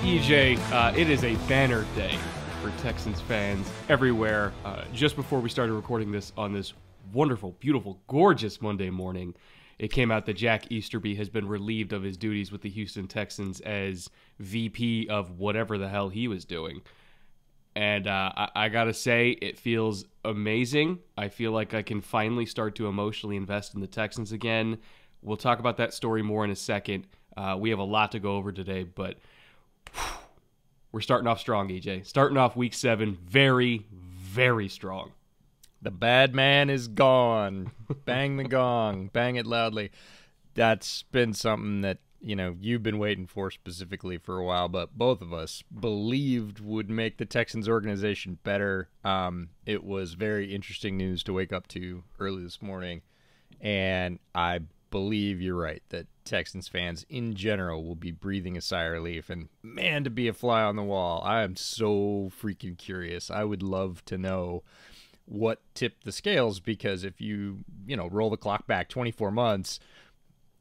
EJ, it is a banner day for Texans fans everywhere. Just before we started recording this on this wonderful, beautiful, gorgeous Monday morning, it came out that Jack Easterby has been relieved of his duties with the Houston Texans as VP of whatever the hell he was doing. And I gotta say, it feels amazing. I feel like I can finally start to emotionally invest in the Texans again. We'll talk about that story more in a second. We have a lot to go over today, but we're starting off strong, EJ. Starting off week 7 very, very strong. The bad man is gone. Bang the gong. Bang it loudly. That's been something that, you've been waiting for specifically for a while, but both of us believed would make the Texans organization better. It was very interesting news to wake up to early this morning, and I believe you're right that Texans fans in general will be breathing a sigh of relief. And man, to be a fly on the wall, I am so freaking curious. I would love to know what tipped the scales, because if you roll the clock back 24 months,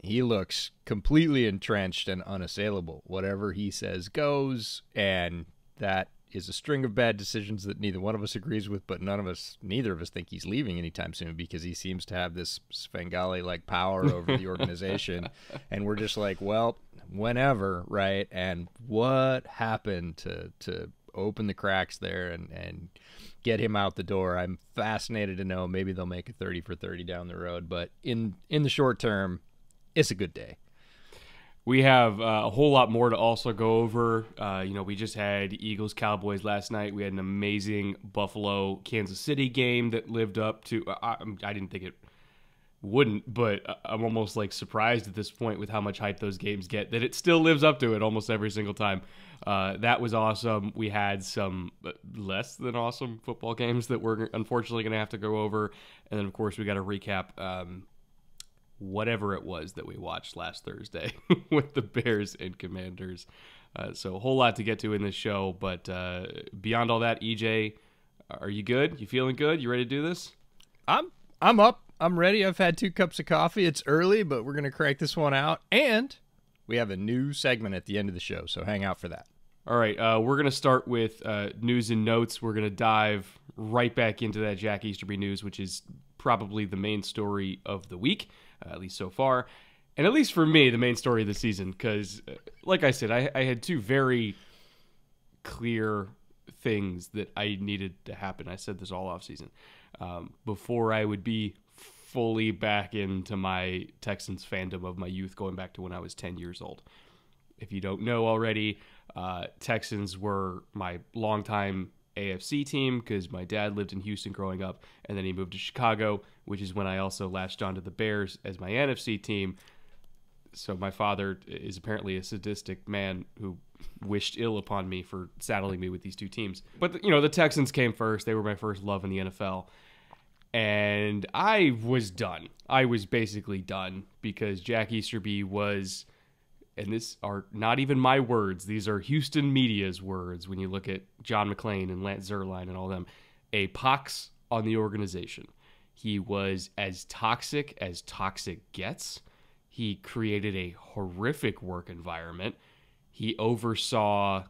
he looks completely entrenched and unassailable. Whatever he says goes, and that is a string of bad decisions that neither one of us agrees with, but neither of us think he's leaving anytime soon, because he seems to have this Svengali-like power over the organization. And we're just like, well, whenever, right? And what happened to open the cracks there and get him out the door? I'm fascinated to know. Maybe they'll make a 30 for 30 down the road, but in the short term, it's a good day. We have a whole lot more to also go over. We just had Eagles-Cowboys last night. We had an amazing Buffalo-Kansas City game that lived up to I didn't think it wouldn't, but I'm almost surprised at this point with how much hype those games get, that it still lives up to it almost every single time. That was awesome. We had some less than awesome football games that we're unfortunately going to have to go over. And then, of course, we got to recap whatever it was that we watched last Thursday with the Bears and Commanders. So a whole lot to get to in this show. But beyond all that, EJ, are you good? You feeling good? You ready to do this? I'm up. I'm ready. I've had 2 cups of coffee. It's early, but we're going to crank this one out. And we have a new segment at the end of the show, so hang out for that. All right. We're going to start with news and notes. We're going to dive right back into that Jack Easterby news, which is probably the main story of the week, at least so far. And at least for me, the main story of the season, because, like I said, I had 2 very clear things that I needed to happen. I said this all offseason. Before I would be fully back into my Texans fandom of my youth, going back to when I was 10 years old. If you don't know already, Texans were my longtime AFC team because my dad lived in Houston growing up, and then he moved to Chicago, which is when I also latched onto the Bears as my NFC team. So my father is apparently a sadistic man who wished ill upon me for saddling me with these 2 teams. But, the Texans came first. They were my first love in the NFL. And I was done. I was basically done because Jack Easterby was, and these are not even my words, these are Houston media's words when you look at John McClain and Lance Zierlein and all them, a pox on the organization. He was as toxic gets. He created a horrific work environment. He oversaw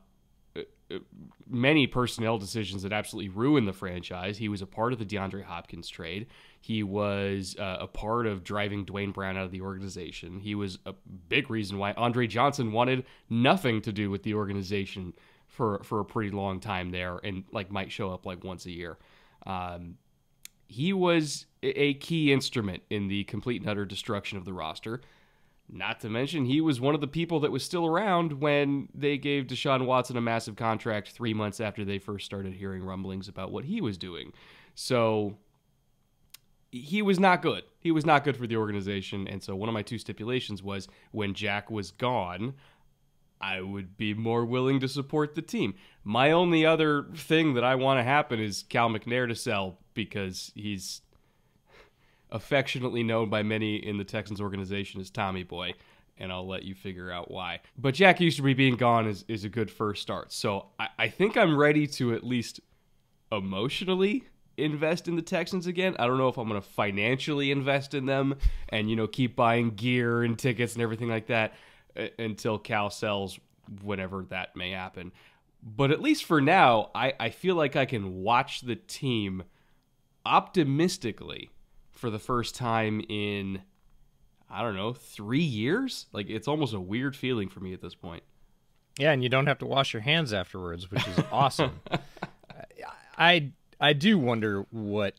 many personnel decisions that absolutely ruined the franchise. He was a part of the DeAndre Hopkins trade. He was a part of driving Dwayne Brown out of the organization. He was a big reason why Andre Johnson wanted nothing to do with the organization for a pretty long time there, and might show up once a year. He was a key instrument in the complete and utter destruction of the roster. Not to mention, he was one of the people that was still around when they gave Deshaun Watson a massive contract 3 months after they first started hearing rumblings about what he was doing. So he was not good. He was not good for the organization. And so one of my 2 stipulations was when Jack was gone, I would be more willing to support the team. My only other thing that I want to happen is Cal McNair to sell, because he's affectionately known by many in the Texans organization as Tommy Boy, and I'll let you figure out why. But Jack Easterby being gone is a good first start. So I think I'm ready to at least emotionally invest in the Texans again. I don't know if I'm going to financially invest in them and, keep buying gear and tickets and everything like that until Cal sells whenever that may happen. But at least for now, I feel like I can watch the team optimistically for the first time in, I don't know, 3 years. Like, it's almost a weird feeling for me at this point. Yeah, and you don't have to wash your hands afterwards, which is awesome. I do wonder what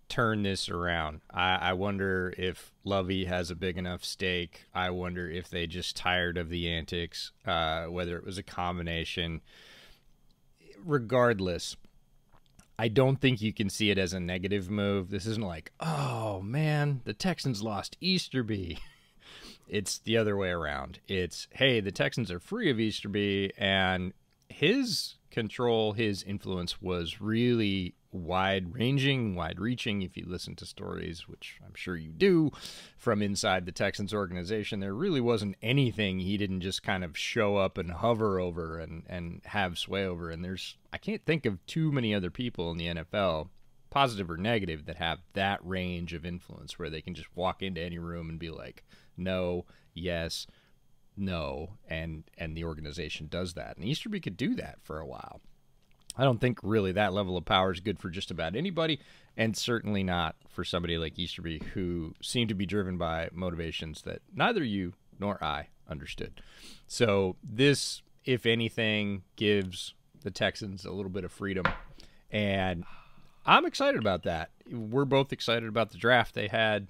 turned this around. I wonder if Lovey has a big enough stake. I wonder if they just tired of the antics, whether it was a combination. Regardless, I don't think you can see it as a negative move. This isn't like, oh man, the Texans lost Easterby. It's the other way around. It's, hey, the Texans are free of Easterby, and his control, his influence was really wide-ranging, wide-reaching. If you listen to stories, which I'm sure you do, from inside the Texans organization, there really wasn't anything he didn't just kind of show up and hover over and have sway over. And I can't think of too many other people in the NFL, positive or negative, that have that range of influence where they can just walk into any room and be like, no, yes, no, and the organization does that. And Easterby could do that for a while. I don't think really that level of power is good for just about anybody, and certainly not for somebody like Easterby, who seemed to be driven by motivations that neither you nor I understood. So this, if anything, gives the Texans a little bit of freedom, and I'm excited about that. We're both excited about the draft they had,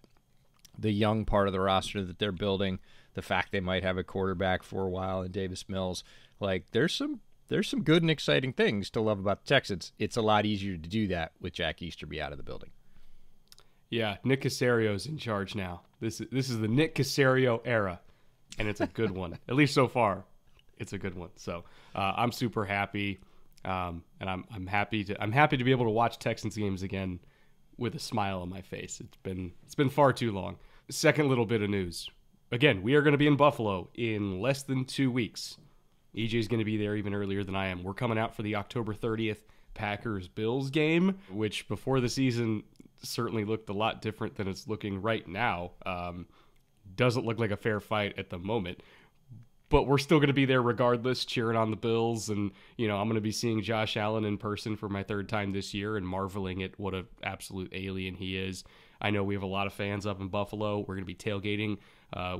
the young part of the roster that they're building, the fact they might have a quarterback for a while in Davis Mills. Like, there's some good and exciting things to love about the Texans. It's a lot easier to do that with Jack Easterby out of the building. Yeah, Nick Casario's in charge now. This is the Nick Casario era, and it's a good one. At least so far, it's a good one. So I'm super happy, and I'm happy to be able to watch Texans games again with a smile on my face. It's been far too long. Second little bit of news. Again, we are going to be in Buffalo in less than 2 weeks. EJ's going to be there even earlier than I am. We're coming out for the October 30th Packers-Bills game, which before the season certainly looked a lot different than it's looking right now. Doesn't look like a fair fight at the moment. But we're still going to be there regardless, cheering on the Bills. And, I'm going to be seeing Josh Allen in person for my third time this year and marveling at what an absolute alien he is. I know we have a lot of fans up in Buffalo. We're going to be tailgating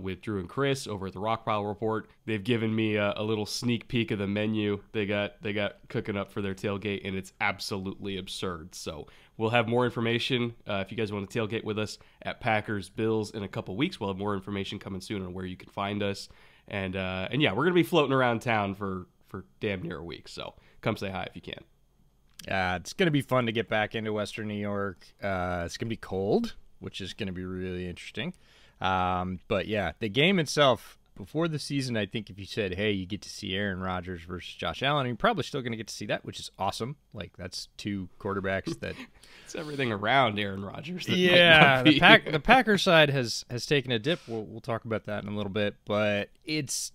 with Drew and Chris over at the Rockpile Report. They've given me a little sneak peek of the menu they got cooking up for their tailgate, and it's absolutely absurd. So we'll have more information if you guys want to tailgate with us at Packers Bills in a couple weeks. We'll have more information coming soon on where you can find us. And yeah, we're going to be floating around town for damn near a week. So come say hi if you can. It's going to be fun to get back into Western New York. It's going to be cold, which is going to be really interesting. But yeah, the game itself, before the season, I think if you said, hey, you get to see Aaron Rodgers versus Josh Allen, you're probably still going to get to see that, which is awesome. Like, that's two quarterbacks that... It's everything around Aaron Rodgers. Yeah, the Packers side has taken a dip. We'll talk about that in a little bit, but it's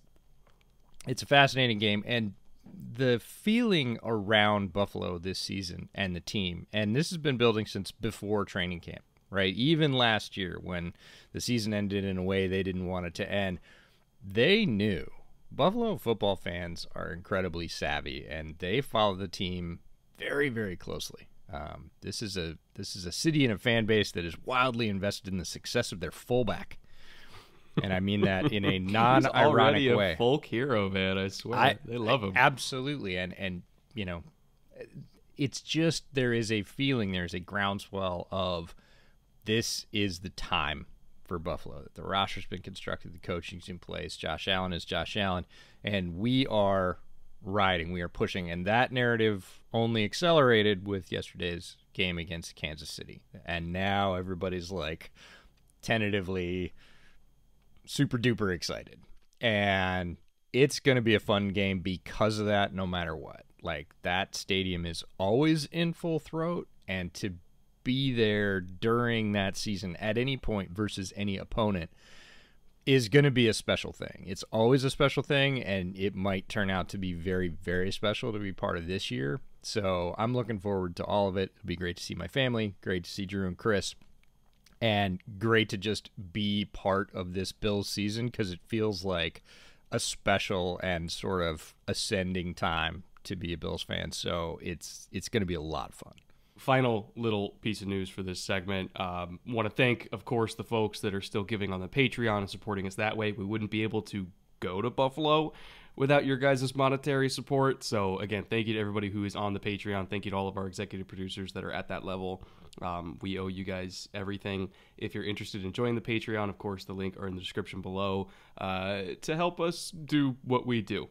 a fascinating game, and the feeling around Buffalo this season and the team, and this has been building since before training camp, right? Even last year when the season ended in a way they didn't want it to end, they knew. Buffalo football fans are incredibly savvy, and they follow the team very, very closely. This is a city and a fan base that is wildly invested in the success of their fullback. And I mean that in a non-ironic way. He's already way. a folk hero, man. I swear. They love him. Absolutely. And it's just, there is a feeling, there's a groundswell of this is the time for Buffalo. The roster's been constructed, the coaching's in place, Josh Allen is Josh Allen, and we are riding, we are pushing. And that narrative only accelerated with yesterday's game against Kansas City. And now everybody's like tentatively super duper excited, and it's going to be a fun game because of that, no matter what. Like, that stadium is always in full throat, and to be there during that season at any point versus any opponent is going to be a special thing. It's always a special thing, and it might turn out to be very, very special to be part of this year. So I'm looking forward to all of it. It'll be great to see my family, great to see Drew and Chris, and great to just be part of this Bills season, because it feels like a special and sort of ascending time to be a Bills fan. So it's going to be a lot of fun. Final little piece of news for this segment. Want to thank, of course, the folks that are still giving on the Patreon and supporting us that way. We wouldn't be able to go to Buffalo without your guys' monetary support. So again, thank you to everybody who is on the Patreon. Thank you to all of our executive producers that are at that level. We owe you guys everything. If you're interested in joining the Patreon, of course, the link are in the description below to help us do what we do.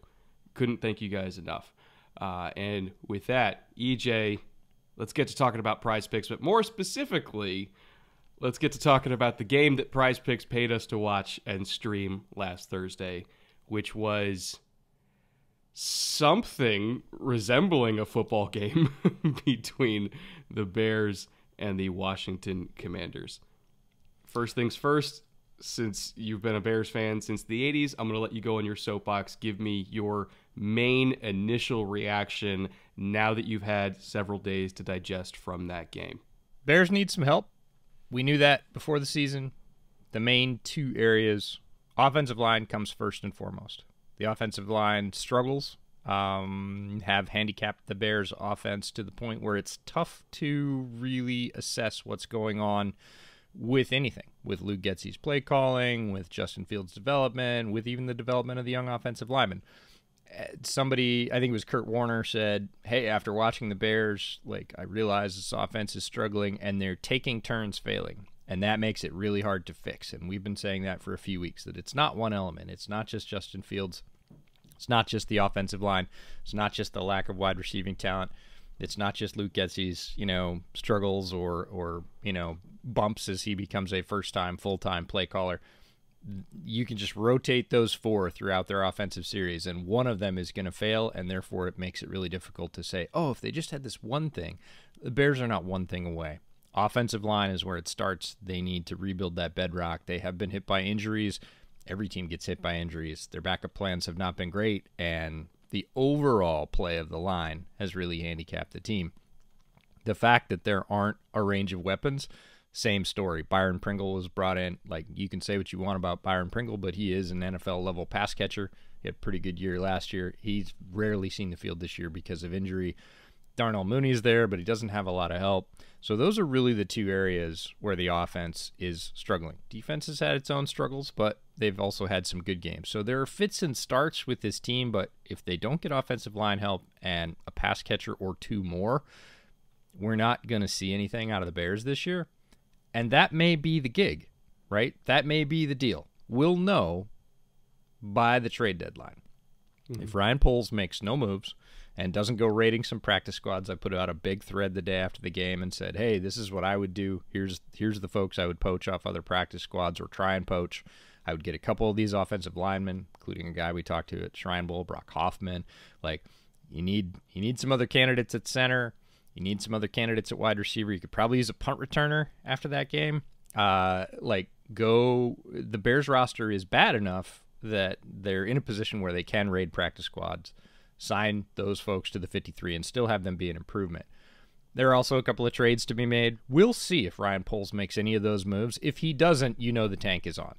Couldn't thank you guys enough. And with that, EJ, let's get to talking about Prize Picks, but more specifically, let's get to talking about the game that Prize Picks paid us to watch and stream last Thursday, which was something resembling a football game between the Bears and the Washington Commanders. First things first, since you've been a Bears fan since the 80s, I'm going to let you go on your soapbox. Give me your main initial reaction now that you've had several days to digest from that game. Bears need some help. We knew that before the season. The main two areas, offensive line comes first and foremost. The offensive line struggles, have handicapped the Bears' offense to the point where it's tough to really assess what's going on with anything, with Luke Getsy's play calling, with Justin Fields' development, with even the development of the young offensive linemen. Somebody, I think it was Kurt Warner, said, hey, after watching the Bears, I realize this offense is struggling and they're taking turns failing. And that makes it really hard to fix. And we've been saying that for a few weeks, that it's not one element. It's not just Justin Fields. It's not just the offensive line. It's not just the lack of wide receiving talent. It's not just Luke Getsy's, struggles or bumps as he becomes a first-time, full-time play caller. You can just rotate those four throughout their offensive series, and one of them is going to fail, and therefore it makes it really difficult to say, oh, if they just had this one thing. The Bears are not one thing away. Offensive line is where it starts. They need to rebuild that bedrock. They have been hit by injuries. Every team gets hit by injuries. Their backup plans have not been great, and the overall play of the line has really handicapped the team. The fact that there aren't a range of weapons, same story. Byron Pringle was brought in. You can say what you want about Byron Pringle, but he is an NFL-level pass catcher. He had a pretty good year last year. He's rarely seen the field this year because of injury. Darnell Mooney's there, but he doesn't have a lot of help. So those are really the two areas where the offense is struggling. Defense has had its own struggles, but they've also had some good games. So there are fits and starts with this team, but if they don't get offensive line help and a pass catcher or two more, we're not going to see anything out of the Bears this year. And that may be the gig, right? That may be the deal. We'll know by the trade deadline. Mm-hmm. If Ryan Poles makes no moves and doesn't go raiding some practice squads, I put out a big thread the day after the game and said, hey, this is what I would do. Here's the folks I would poach off other practice squads or try and poach. I would get a couple of these offensive linemen, including a guy we talked to at Shrine Bowl, Brock Hoffman. You need some other candidates at center. You need some other candidates at wide receiver. You could probably use a punt returner after that game. The Bears roster is bad enough that they're in a position where they can raid practice squads, sign those folks to the 53, and still have them be an improvement. There are also a couple of trades to be made. We'll see if Ryan Poles makes any of those moves. If he doesn't, the tank is on.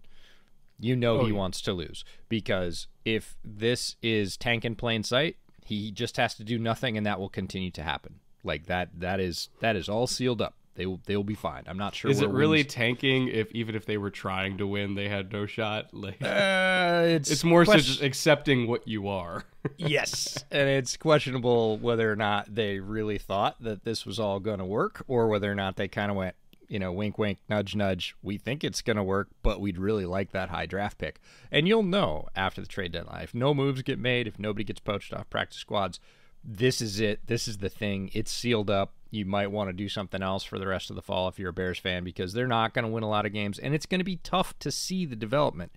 He wants to lose, because if this is tank in plain sight, he just has to do nothing, and that will continue to happen. That is all sealed up. They'll be fine. I'm not sure. Is it really tanking if even if they were trying to win, they had no shot? It's more so just accepting what you are. Yes, and it's questionable whether or not they really thought that this was all going to work, or whether or not they kind of went, wink, wink, nudge, nudge. We think it's going to work, but we'd really like that high draft pick. And you'll know after the trade deadline. If no moves get made, if nobody gets poached off practice squads, this is it. This is the thing. It's sealed up. You might want to do something else for the rest of the fall if you're a Bears fan, because they're not going to win a lot of games, and it's going to be tough to see the development.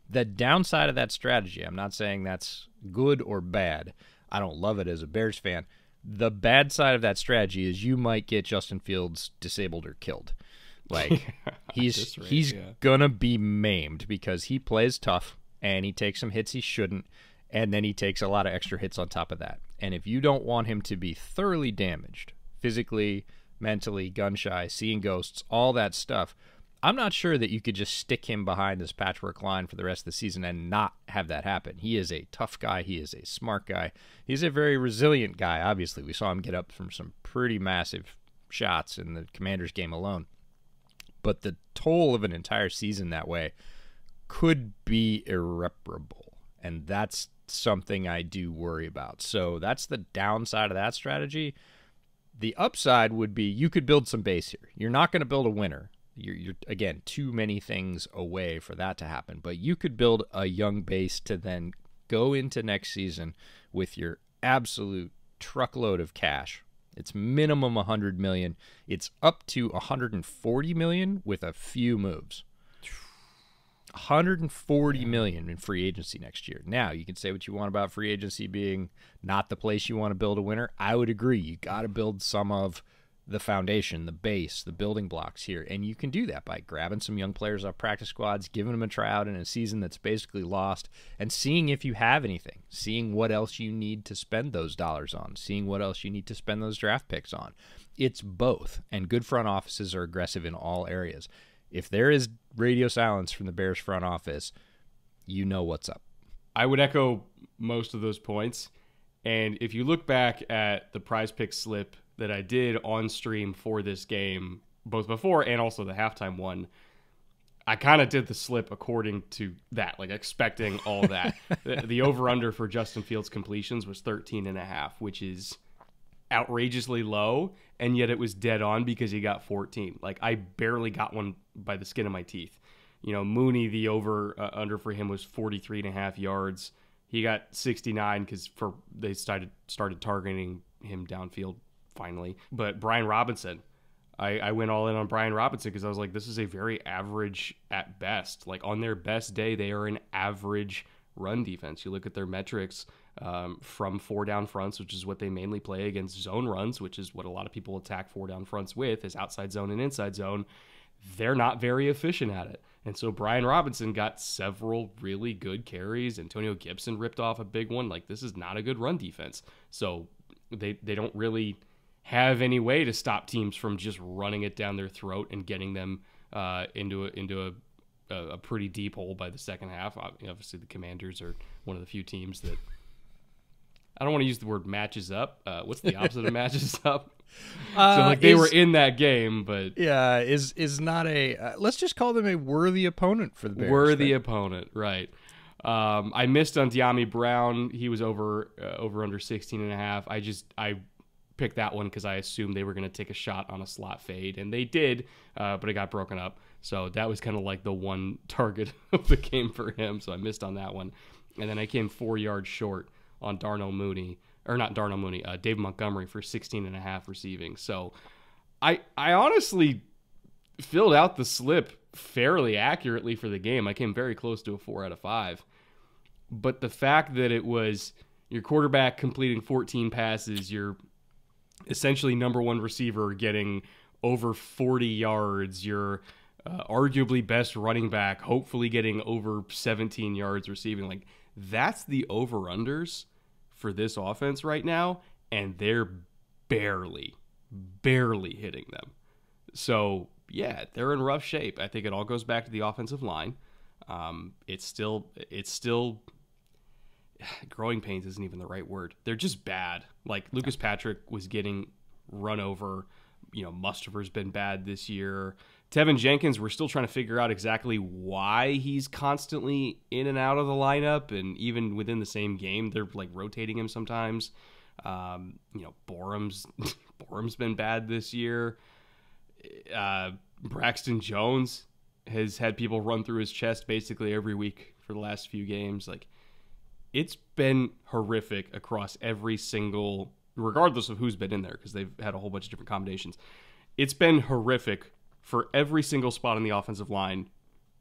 The downside of that strategy, I'm not saying that's good or bad. I don't love it as a Bears fan. The bad side of that strategy is you might get Justin Fields disabled or killed. He's gonna be maimed because he plays tough and he takes some hits he shouldn't, and then he takes a lot of extra hits on top of that. And if you don't want him to be thoroughly damaged, physically, mentally, gun shy, seeing ghosts, all that stuff, I'm not sure that you could just stick him behind this patchwork line for the rest of the season and not have that happen. He is a tough guy. He is a smart guy. He's a very resilient guy. Obviously, we saw him get up from some pretty massive shots in the Commanders game alone. But the toll of an entire season that way could be irreparable. And that's something I do worry about. So that's the downside of that strategy. The upside would be you could build some base here. You're not going to build a winner. You're again, too many things away for that to happen. But you could build a young base to then go into next season with your absolute truckload of cash. It's minimum $100 million. It's up to $140 million with a few moves. $140 million in free agency next year. Now, you can say what you want about free agency being not the place you want to build a winner. I would agree. You got to build some of the foundation, the base, the building blocks here. And you can do that by grabbing some young players off practice squads, giving them a tryout in a season that's basically lost, and seeing if you have anything, seeing what else you need to spend those dollars on, seeing what else you need to spend those draft picks on. It's both, and good front offices are aggressive in all areas. If there is radio silence from the Bears front office, you know what's up. I would echo most of those points. And if you look back at the Prize Pick slip that I did on stream for this game, both before and also the halftime one, I kind of did the slip according to that, like expecting all that. The over-under for Justin Fields completions was 13.5, which is outrageously low, and yet it was dead on because he got 14. Like, I barely got one by the skin of my teeth. You know, Mooney, the over-under for him was 43.5 yards. He got 69 because they started targeting him downfield finally. But Brian Robinson, I went all in on Brian Robinson because I was like, this is a very average at best. Like, on their best day, they are an average run defense. You look at their metrics from 4-down fronts, which is what they mainly play against zone runs, which is what a lot of people attack 4-down fronts with, is outside zone and inside zone. They're not very efficient at it. And so Brian Robinson got several really good carries. Antonio Gibson ripped off a big one. Like, this is not a good run defense. So they don't really have any way to stop teams from just running it down their throat and getting them into a pretty deep hole by the second half. Obviously, the Commanders are one of the few teams that, I don't want to use the word matches up. What's the opposite of matches up? They were in that game, but yeah, is not a let's just call them a worthy opponent for the Bears. Worthy opponent, right? I missed on De'Ami Brown. He was over under 16.5. I picked that one because I assumed they were going to take a shot on a slot fade, and they did, but it got broken up. So that was kind of like the one target of the game for him. So I missed on that one, and then I came 4 yards short on Dave Montgomery for 16.5 receiving. So I honestly filled out the slip fairly accurately for the game. I came very close to a 4 out of 5. But the fact that it was your quarterback completing 14 passes, your essentially number one receiver getting over 40 yards, your arguably best running back hopefully getting over 17 yards receiving, like, that's the over-unders for this offense right now, and they're barely hitting them. So, yeah, they're in rough shape. I think it all goes back to the offensive line. It's still growing pains isn't even the right word. They're just bad. Like, Lucas Patrick was getting run over. You know, Mustafer's been bad this year. Tevin Jenkins, we're still trying to figure out exactly why he's constantly in and out of the lineup, and even within the same game, they're like rotating him sometimes. Borum's been bad this year. Braxton Jones has had people run through his chest basically every week for the last few games. Like, it's been horrific across every single, regardless of who's been in there, because they've had a whole bunch of different combinations. It's been horrific for every single spot on the offensive line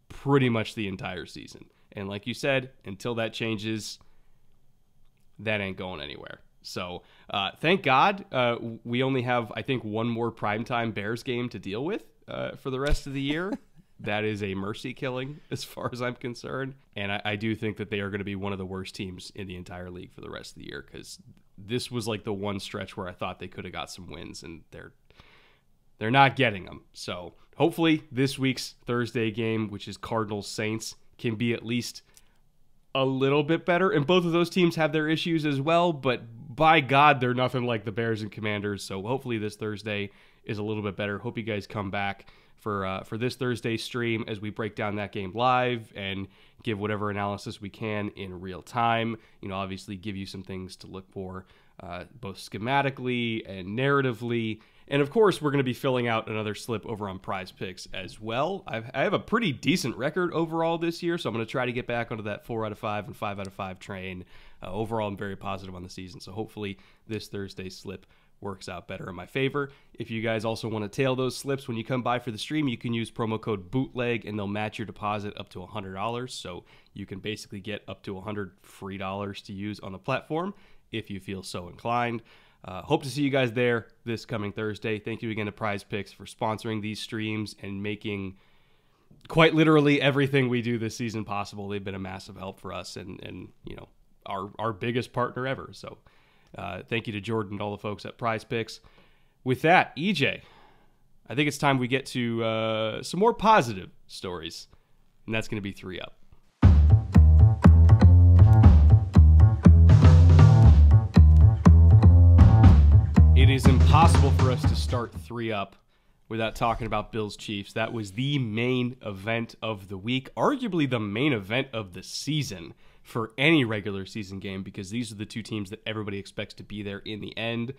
pretty much the entire season. And like you said, until that changes, that ain't going anywhere. So thank God we only have, I think, one more primetime Bears game to deal with for the rest of the year. That is a mercy killing as far as I'm concerned. And I do think that they are going to be one of the worst teams in the entire league for the rest of the year, because this was like the one stretch where I thought they could have got some wins, and they're they're not getting them. So hopefully this week's Thursday game, which is Cardinals-Saints, can be at least a little bit better. And both of those teams have their issues as well, but by God, they're nothing like the Bears and Commanders. So hopefully this Thursday is a little bit better. Hope you guys come back for this Thursday stream as we break down that game live and give whatever analysis we can in real time. Obviously give you some things to look for, both schematically and narratively. And of course, we're going to be filling out another slip over on Prize Picks as well. I have a pretty decent record overall this year, so I'm going to try to get back onto that 4 out of 5 and 5 out of 5 train. Overall, I'm very positive on the season, so hopefully this Thursday slip works out better in my favor. If you guys also want to tail those slips when you come by for the stream, you can use promo code BOOTLEG, and they'll match your deposit up to $100. So you can basically get up to $100 free to use on the platform if you feel so inclined. Hope to see you guys there this coming Thursday. Thank you again to Prize Picks for sponsoring these streams and making quite literally everything we do this season possible. They've been a massive help for us and our biggest partner ever. So thank you to Jordan and all the folks at Prize Picks. With that, EJ, I think it's time we get to some more positive stories, and that's going to be 3 Up. It is impossible for us to start 3 Up without talking about Bills Chiefs. That was the main event of the week, arguably the main event of the season for any regular season game, because these are the two teams that everybody expects to be there in the end.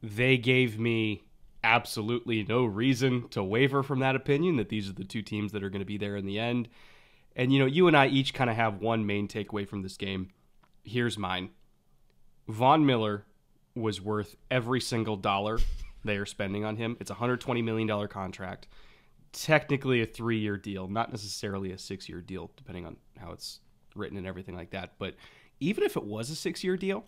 They gave me absolutely no reason to waver from that opinion, that these are the two teams that are going to be there in the end. And, you and I each kind of have one main takeaway from this game. Here's mine. Von Miller was worth every single dollar they are spending on him. It's a $120 million contract. Technically a 3-year deal, not necessarily a 6-year deal, depending on how it's written and everything like that. But even if it was a 6-year deal,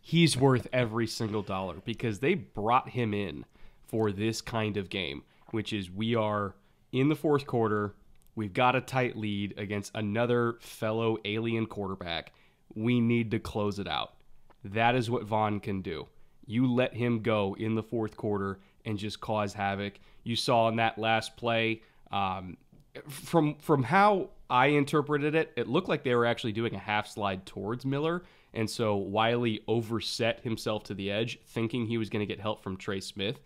he's worth every single dollar, because they brought him in for this kind of game, which is we are in the fourth quarter. We've got a tight lead against another fellow alien quarterback. We need to close it out. That is what Von can do. You let him go in the fourth quarter and just cause havoc. You saw in that last play, from how I interpreted it, it looked like they were actually doing a half slide towards Miller. And so Wiley overset himself to the edge, thinking he was going to get help from Trey Smith.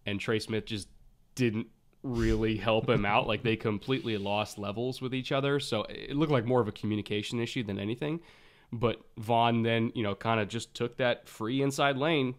And Trey Smith just didn't really help him out. Like, they completely lost levels with each other. So it looked like more of a communication issue than anything. But Von then, kind of just took that free inside lane,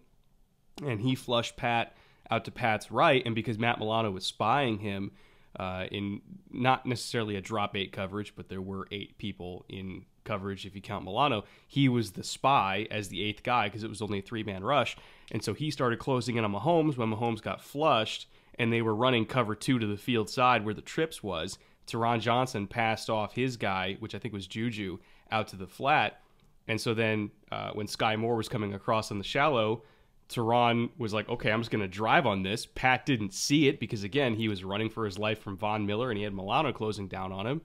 and he flushed Pat out to Pat's right. And because Matt Milano was spying him in not necessarily a drop 8 coverage, but there were 8 people in coverage if you count Milano, he was the spy as the 8th guy because it was only a 3-man rush. And so he started closing in on Mahomes when Mahomes got flushed, and they were running cover 2 to the field side where the trips was. Teron Johnson passed off his guy, which I think was Juju, out to the flat. And so then when Sky Moore was coming across on the shallow, Teron was like, okay, I'm just going to drive on this. Pat didn't see it because, again, he was running for his life from Von Miller, and he had Milano closing down on him.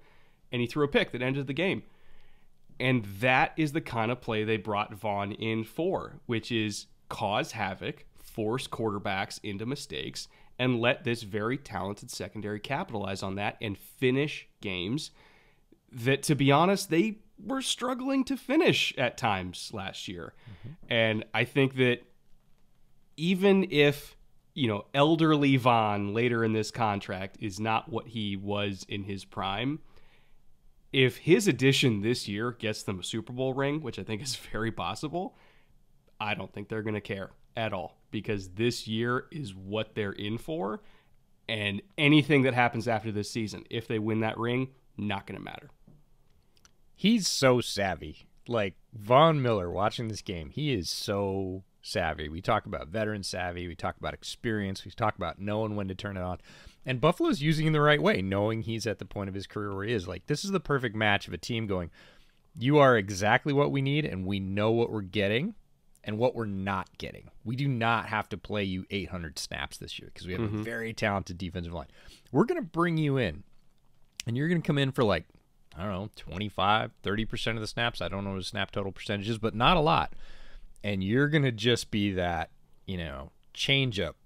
And he threw a pick that ended the game. And that is the kind of play they brought Von in for, which is cause havoc, force quarterbacks into mistakes, and let this very talented secondary capitalize on that and finish games that, to be honest, they were struggling to finish at times last year. Mm-hmm. And I think that even if, elderly Von later in this contract is not what he was in his prime, if his addition this year gets them a Super Bowl ring, which I think is very possible, I don't think they're going to care at all, because this year is what they're in for. And anything that happens after this season, if they win that ring, not going to matter. He's so savvy. Like, Von Miller, watching this game, he is so savvy. We talk about veteran savvy. We talk about experience. We talk about knowing when to turn it on. And Buffalo's using him the right way, knowing he's at the point of his career where he is. Like, this is the perfect match of a team going, you are exactly what we need, and we know what we're getting and what we're not getting. We do not have to play you 800 snaps this year because we have a very talented defensive line. We're going to bring you in, and you're going to come in for, like, I don't know, 25, 30% of the snaps. I don't know the snap total percentages, but not a lot. And you're going to just be that, change up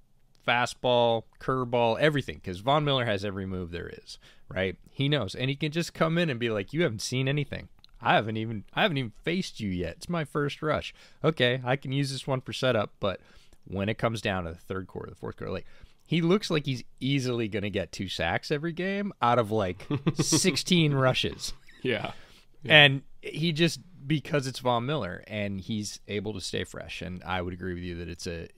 fastball, curveball, everything, because Von Miller has every move there is, right? He knows, and he can just come in and be like, you haven't seen anything. I haven't even faced you yet. It's my first rush. Okay, I can use this one for setup, but when it comes down to the third quarter, the fourth quarter, like, he looks like he's easily going to get 2 sacks every game out of like 16 rushes. Yeah. And he just, because it's Von Miller and he's able to stay fresh. And I would agree with you that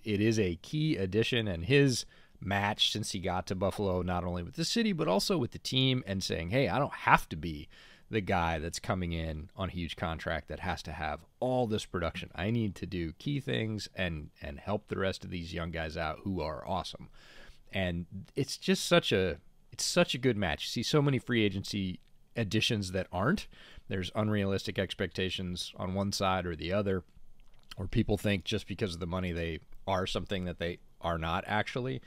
it is a key addition, and his match since he got to Buffalo, not only with the city, but also with the team, and saying, hey, I don't have to be the guy that's coming in on a huge contract that has to have all this production. I need to do key things and help the rest of these young guys out who are awesome. And it's just such a good match. You see so many free agency additions that aren't. There's unrealistic expectations on one side or the other, or people think just because of the money they are something that they are not actually.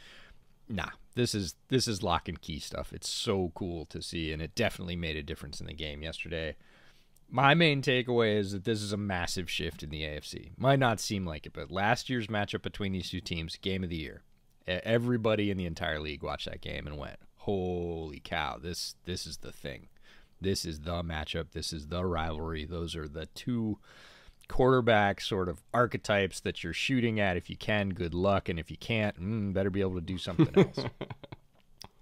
Nah, this is lock and key stuff. It's so cool to see, and it definitely made a difference in the game yesterday. My main takeaway is that this is a massive shift in the AFC. Might not seem like it, but last year's matchup between these two teams, game of the year, everybody in the entire league watched that game and went, holy cow, this is the thing. This is the matchup. This is the rivalry. Those are the two quarterback sort of archetypes that you're shooting at. If you can, good luck. And if you can't, better be able to do something else.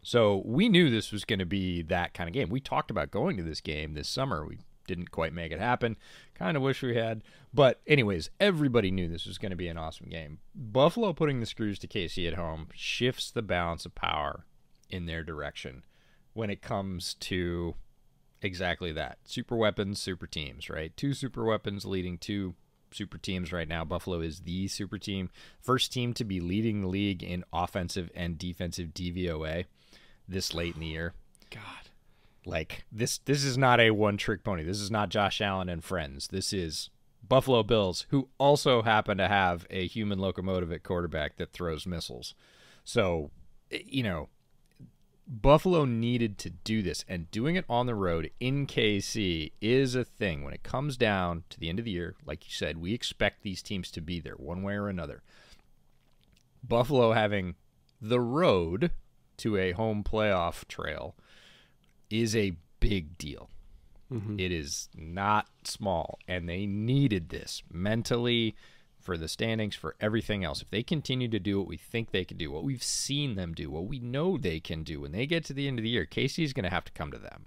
So we knew this was going to be that kind of game. We talked about going to this game this summer. We didn't quite make it happen. Kind of wish we had. But anyways, everybody knew this was going to be an awesome game. Buffalo putting the screws to KC at home shifts the balance of power in their direction when it comes to exactly that. Super weapons, super teams, right? 2 super weapons leading 2 super teams right now. Buffalo is the super team. First team to be leading the league in offensive and defensive DVOA this late in the year. God. Like, this is not a one-trick pony. This is not Josh Allen and friends. This is Buffalo Bills, who also happen to have a human locomotive at quarterback that throws missiles. So, you know, Buffalo needed to do this, and doing it on the road in KC is a thing. When it comes down to the end of the year, like you said, we expect these teams to be there one way or another. Buffalo having the road to a home playoff trail is a big deal. Mm-hmm. It is not small, and they needed this mentally, for the standings, for everything else. If they continue to do what we think they can do, what we've seen them do, what we know they can do, when they get to the end of the year, KC is going to have to come to them.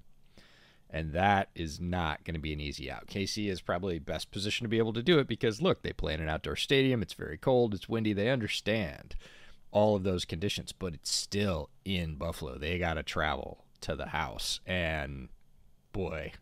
And that is not going to be an easy out. KC is probably best positioned to be able to do it because, look, they play in an outdoor stadium. It's very cold. It's windy. They understand all of those conditions, but it's still in Buffalo. They got to travel to the house. And boy,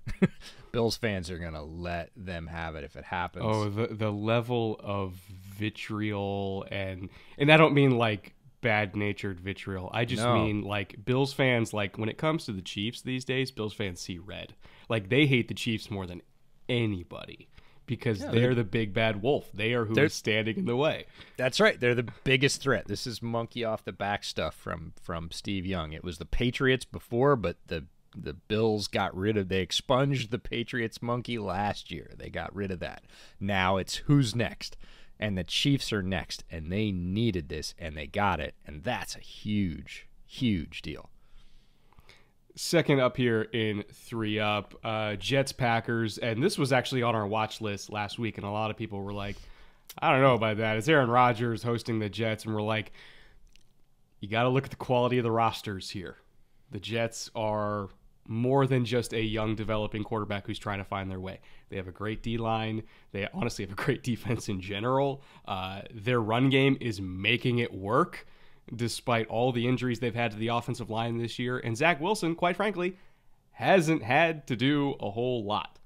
Bills fans are going to let them have it if it happens. Oh, the level of vitriol, and I don't mean like bad-natured vitriol. I just mean like Bills fans, like when it comes to the Chiefs these days, Bills fans see red. Like they hate the Chiefs more than anybody because they're the big bad wolf. They are who is standing in the way. That's right. They're the biggest threat. This is monkey off the back stuff from Steve Young. It was the Patriots before, but the Bills they expunged the Patriots monkey last year. They got rid of that. Now it's who's next. And the Chiefs are next. And they needed this, and they got it. And that's a huge, huge deal. Second up here in 3 Up, Jets Packers. And this was actually on our watch list last week. And a lot of people were like, I don't know about that. It's Aaron Rodgers hosting the Jets. And we're like, you got to look at the quality of the rosters here. The Jets are more than just a young developing quarterback who's trying to find their way. They have a great D-line. They honestly have a great defense in general. Their run game is making it work despite all the injuries they've had to the offensive line this year. And Zach Wilson, quite frankly, hasn't had to do a whole lot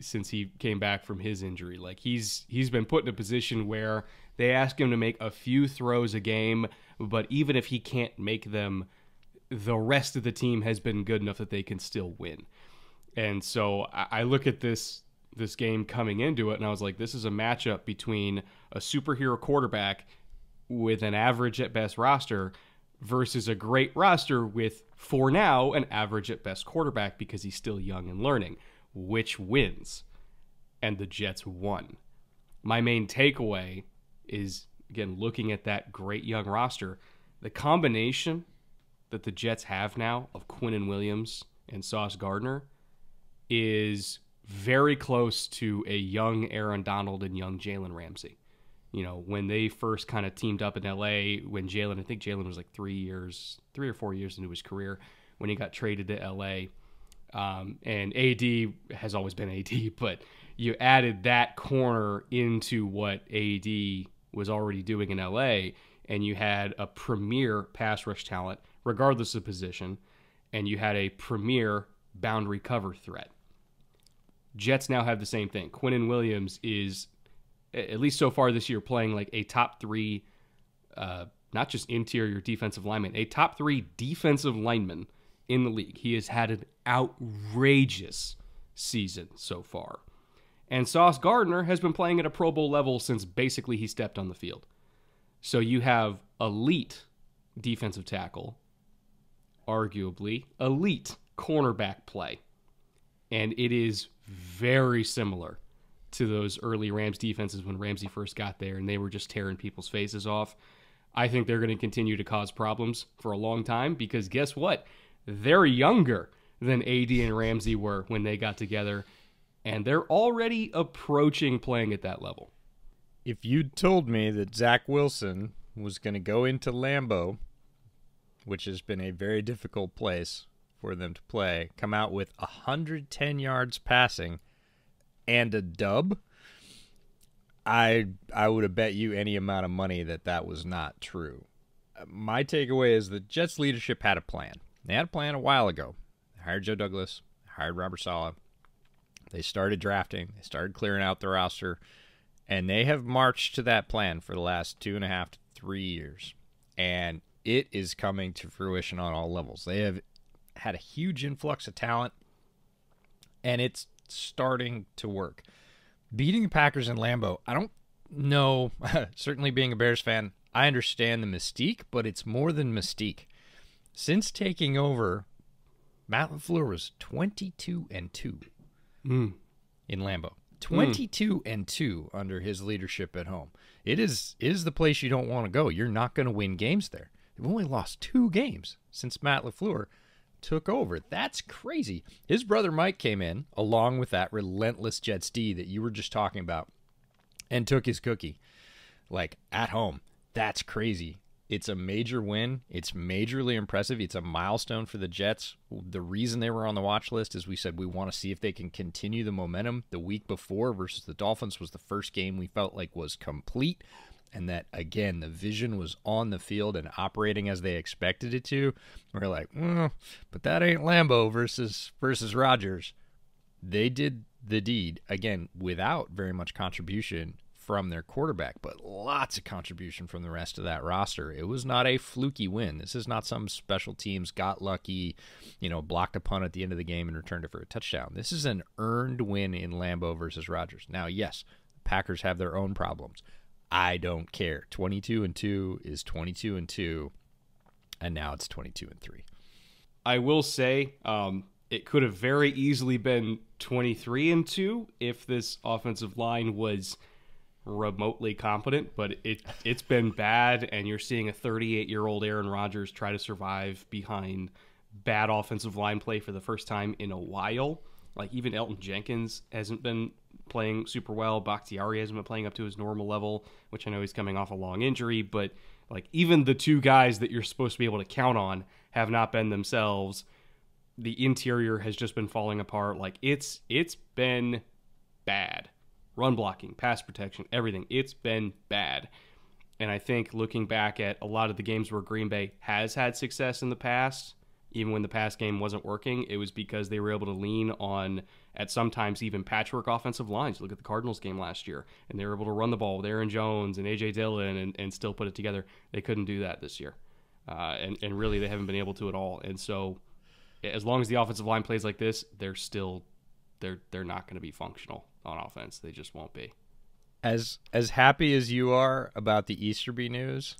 since he came back from his injury. Like he's been put in a position where they ask him to make a few throws a game, but even if he can't make them, the rest of the team has been good enough that they can still win. And so I look at this game coming into it, and I was like, this is a matchup between a superhero quarterback with an average at best roster versus a great roster with, for now, an average at best quarterback because he's still young and learning. Which wins? And the Jets won. My main takeaway is again, looking at that great young roster, the combination that the Jets have now of Quinnen Williams and Sauce Gardner is very close to a young Aaron Donald and young Jalen Ramsey. You know, when they first kind of teamed up in LA, when I think Jalen was like 3 or 4 years into his career when he got traded to LA. And AD has always been AD, but you added that corner into what AD was already doing in LA, and you had a premier pass rush talent, regardless of position, and you had a premier boundary cover threat. Jets now have the same thing. Quinnen Williams is, at least so far this year, playing like a top 3, not just interior defensive lineman, a top 3 defensive lineman in the league. He has had an outrageous season so far. And Sauce Gardner has been playing at a Pro Bowl level since basically he stepped on the field. So you have elite defensive tackle, arguably elite cornerback play. And it is very similar to those early Rams defenses when Ramsey first got there and they were just tearing people's faces off. I think they're going to continue to cause problems for a long time because guess what? They're younger than AD and Ramsey were when they got together, and they're already approaching playing at that level. If you'd told me that Zach Wilson was going to go into Lambeau, which has been a very difficult place for them to play, come out with 110 yards passing and a dub, I would have bet you any amount of money that that was not true. My takeaway is that Jets leadership had a plan. They had a plan a while ago. They hired Joe Douglas, hired Robert Saleh. They started drafting. They started clearing out the roster. And they have marched to that plan for the last 2.5 to 3 years. And it is coming to fruition on all levels. They have had a huge influx of talent, and it's starting to work. Beating the Packers in Lambeau, I don't know. Certainly being a Bears fan, I understand the mystique, but it's more than mystique. Since taking over, Matt LaFleur was 22-2 in Lambeau. 22-2 under his leadership at home. It is the place you don't want to go. You're not going to win games there. They've only lost 2 games since Matt LaFleur took over. That's crazy. His brother Mike came in along with that relentless Jets D that you were just talking about and took his cookie, like, at home. That's crazy. It's a major win. It's majorly impressive. It's a milestone for the Jets. The reason they were on the watch list is we said we want to see if they can continue the momentum. The week before versus the Dolphins was the first game we felt like was complete, and that, again, the vision was on the field and operating as they expected it to. We're like, but that ain't Lambeau versus Rodgers. They did the deed, again, without very much contribution from their quarterback, but lots of contribution from the rest of that roster. It was not a fluky win. This is not some special teams got lucky, blocked a punt at the end of the game and returned it for a touchdown. This is an earned win in Lambeau versus Rodgers. Now, yes, the Packers have their own problems. I don't care. 22-2 is 22-2, and now it's 22-3. I will say it could have very easily been 23-2 if this offensive line was remotely competent, but it's been bad, and you're seeing a 38-year-old Aaron Rodgers try to survive behind bad offensive line play for the first time in a while. Like, even Elton Jenkins hasn't been playing super well. Bakhtiari hasn't been playing up to his normal level, which I know he's coming off a long injury, but like, even the 2 guys that you're supposed to be able to count on have not been themselves. The interior has just been falling apart. Like, it's been bad. Run blocking, pass protection, everything. It's been bad. And I think looking back at a lot of the games where Green Bay has had success in the past, even when the pass game wasn't working, it was because they were able to lean on, at sometimes even patchwork offensive lines. Look at the Cardinals game last year, and they were able to run the ball with Aaron Jones and A.J. Dillon and still put it together. They couldn't do that this year. And really, they haven't been able to at all. And so as long as the offensive line plays like this, they're not going to be functional on offense. They just won't be. As happy as you are about the Easterby news,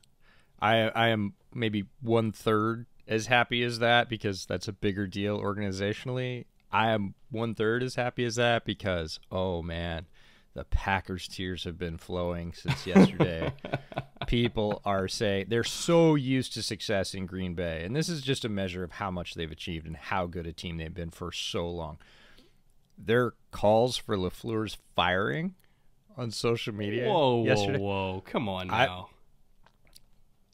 I am maybe 1/3 as happy as that, because that's a bigger deal organizationally. I am 1/3 as happy as that because, oh man, the Packers tears have been flowing since yesterday. people are saying they're so used to success in Green Bay, and this is just a measure of how much they've achieved and how good a team they've been for so long. Their calls for LaFleur's firing on social media yesterday. Whoa. Come on now.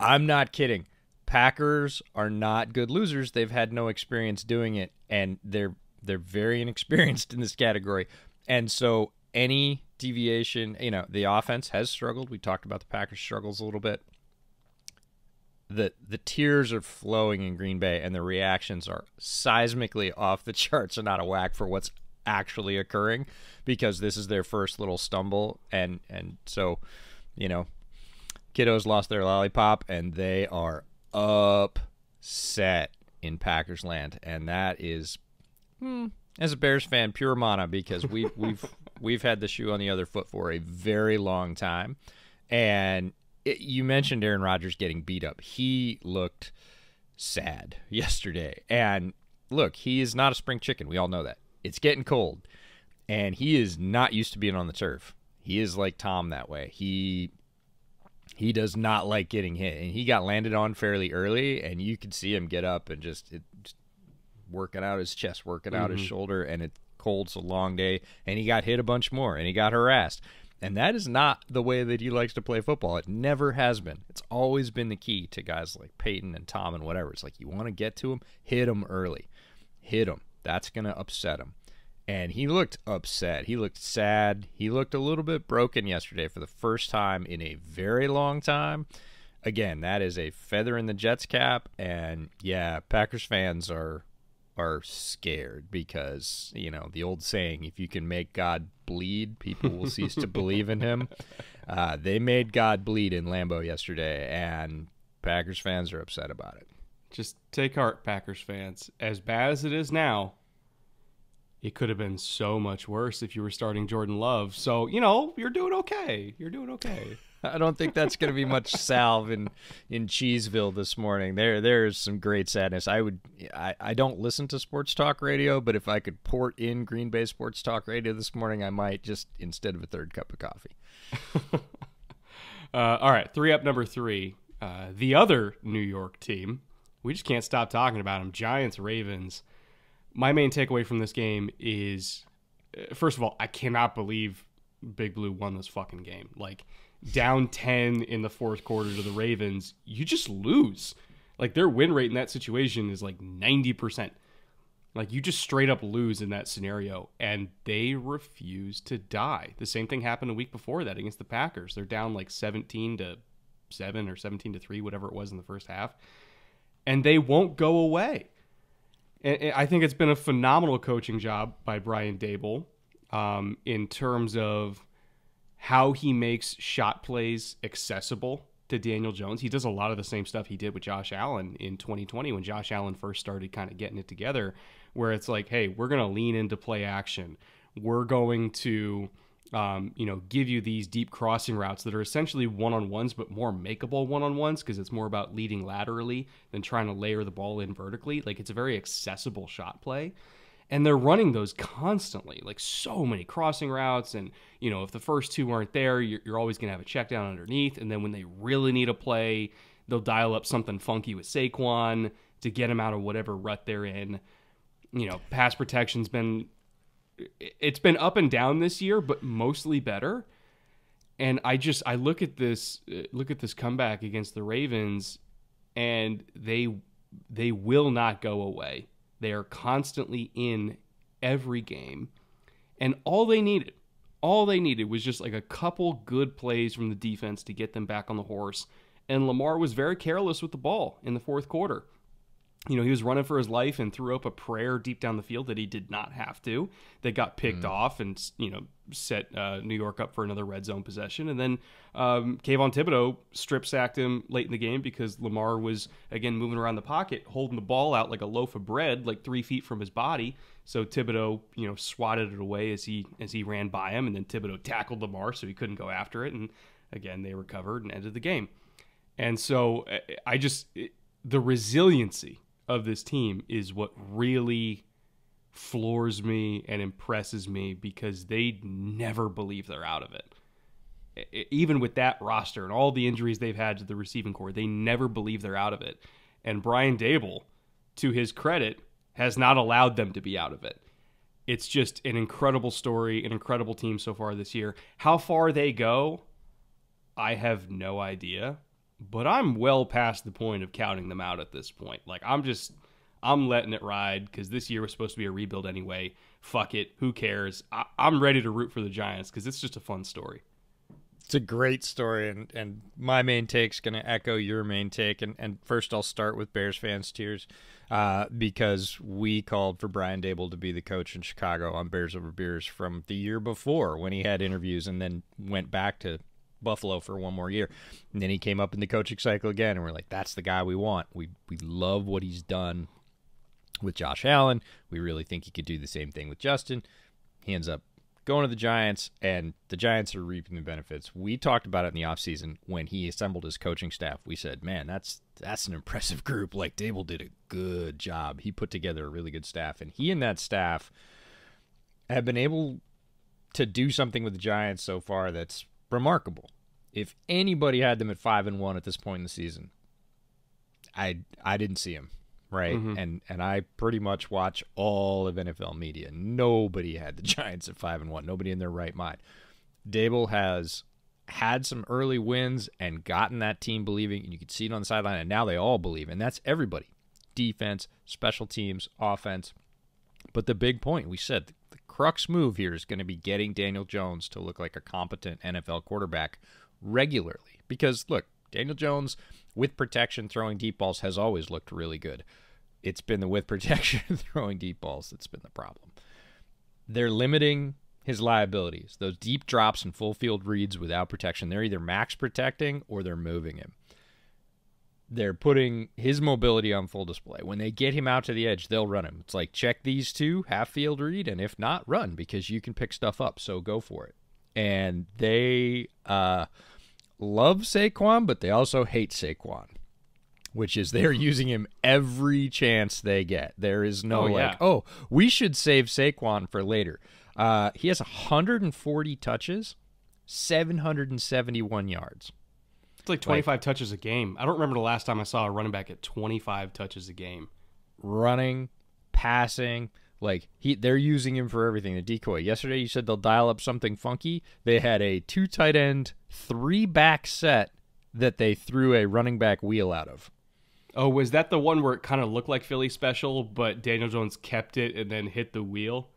I'm not kidding. Packers are not good losers. They've had no experience doing it, and they're very inexperienced in this category. And so any deviation, the offense has struggled. We talked about the Packers' struggles a little bit. The tears are flowing in Green Bay, and the reactions are seismically off the charts and out of whack for what's actually occurring, because this is their first little stumble, and so kiddos lost their lollipop, and they are upset in Packers land, and that is, as a Bears fan, pure mana, because we've had the shoe on the other foot for a very long time. And you mentioned Aaron Rodgers getting beat up. He looked sad yesterday, and look, he is not a spring chicken. We all know that. It's getting cold, and he is not used to being on the turf. He is like Tom that way. He does not like getting hit, and he got landed on fairly early, and you could see him get up and just working out his chest, working out his shoulder, and it's cold, it's a long day, and he got hit a bunch more, and he got harassed. And that is not the way that he likes to play football. It never has been. It's always been the key to guys like Peyton and Tom and whatever. It's like, you want to get to him, hit him early. Hit him. That's going to upset him. And he looked upset. He looked sad. He looked a little bit broken yesterday for the first time in a very long time. Again, that is a feather in the Jets' cap. And, yeah, Packers fans are scared because, the old saying, if you can make God bleed, people will cease to believe in him. They made God bleed in Lambeau yesterday, and Packers fans are upset about it. Just take heart, Packers fans. As bad as it is now, it could have been so much worse if you were starting Jordan Love. So, you're doing okay. You're doing okay. I don't think that's going to be much salve in Cheeseville this morning. There's some great sadness. I don't listen to sports talk radio, but if I could port in Green Bay sports talk radio this morning, I might, just instead of a third cup of coffee. All right, number 3. The other New York team. We just can't stop talking about them. Giants, Ravens. My main takeaway from this game is, first of all, I cannot believe Big Blue won this fucking game. Like, down 10 in the fourth quarter to the Ravens, you just lose. Like, their win rate in that situation is like 90%. Like, you just straight up lose in that scenario, and they refuse to die. The same thing happened a week before that against the Packers. They're down like 17-7 or 17-3, whatever it was in the first half, and they won't go away. And I think it's been a phenomenal coaching job by Brian Daboll in terms of how he makes shot plays accessible to Daniel Jones. He does a lot of the same stuff he did with Josh Allen in 2020 when Josh Allen first started kind of getting it together, where it's like, hey, we're going to lean into play action. We're going to give you these deep crossing routes that are essentially one-on-ones, but more makeable one-on-ones, because it's more about leading laterally than trying to layer the ball in vertically. Like, it's a very accessible shot play. And they're running those constantly, like so many crossing routes. And, if the first two aren't there, you're always going to have a check down underneath. And then when they really need a play, they'll dial up something funky with Saquon to get him out of whatever rut they're in. Pass protection's been up and down this year, but mostly better. And I look at this comeback against the Ravens, and they will not go away. They are constantly in every game. And all they needed was just like a couple good plays from the defense to get them back on the horse. And Lamar was very careless with the ball in the fourth quarter. He was running for his life and threw up a prayer deep down the field that he did not have to. That got picked off and, set New York up for another red zone possession. And then Kayvon Thibodeau strip sacked him late in the game because Lamar was, again, moving around the pocket, holding the ball out like a loaf of bread, like 3 feet from his body. So Thibodeau, swatted it away as he ran by him. And then Thibodeau tackled Lamar so he couldn't go after it. And, again, they recovered and ended the game. And so the resiliency of this team is what really floors me and impresses me, because they never believe they're out of it. even with that roster and all the injuries they've had to the receiving core, they never believe they're out of it. And Brian Daboll, to his credit, has not allowed them to be out of it. It's just an incredible story, an incredible team so far this year. How far they go, I have no idea, but I'm well past the point of counting them out at this point. Like, I'm letting it ride because this year was supposed to be a rebuild anyway. Fuck it. Who cares? I'm ready to root for the Giants because it's just a fun story. It's a great story, and my main take's going to echo your main take. And first, I'll start with Bears fans' tears because we called for Brian Daboll to be the coach in Chicago on Bears Over Beers from the year before when he had interviews and then went back to Buffalo for one more year. And then he came up in the coaching cycle again, and we're like, that's the guy we want. We love what he's done with Josh Allen. We really think he could do the same thing with Justin. He ends up going to the Giants, and the Giants are reaping the benefits. We talked about it in the offseason when he assembled his coaching staff. We said, man, that's an impressive group. Like, Daboll did a good job. He put together a really good staff, and he and that staff have been able to do something with the Giants so far that's remarkable. If anybody had them at 5-1 at this point in the season, I didn't see him. Right, and I pretty much watch all of NFL media. Nobody had the Giants at 5-1. Nobody in their right mind. Daboll has had some early wins and gotten that team believing, and you can see it on the sideline, and now they all believe, and that's everybody. Defense, special teams, offense. But the big point, we said, the crux move here is going to be getting Daniel Jones to look like a competent NFL quarterback regularly. Because, look, Daniel Jones, with protection, throwing deep balls, has always looked really good. It's been the with protection throwing deep balls that's been the problem. They're limiting his liabilities. Those deep drops and full field reads without protection, they're either max protecting or they're moving him. They're putting his mobility on full display. When they get him out to the edge, they'll run him. It's like, check these two, half field read, and if not, run, because you can pick stuff up, so go for it. And they love Saquon, but they also hate Saquon, which is they're using him every chance they get. There is no we should save Saquon for later. He has 140 touches, 771 yards. It's like 25 touches a game. I don't remember the last time I saw a running back at 25 touches a game. Running, passing, they're using him for everything. The decoy. Yesterday you said they'll dial up something funky. They had a 2 tight end, 3 back set that they threw a running back wheel out of. Oh, was that the one where it kind of looked like Philly special, but Daniel Jones kept it and then hit the wheel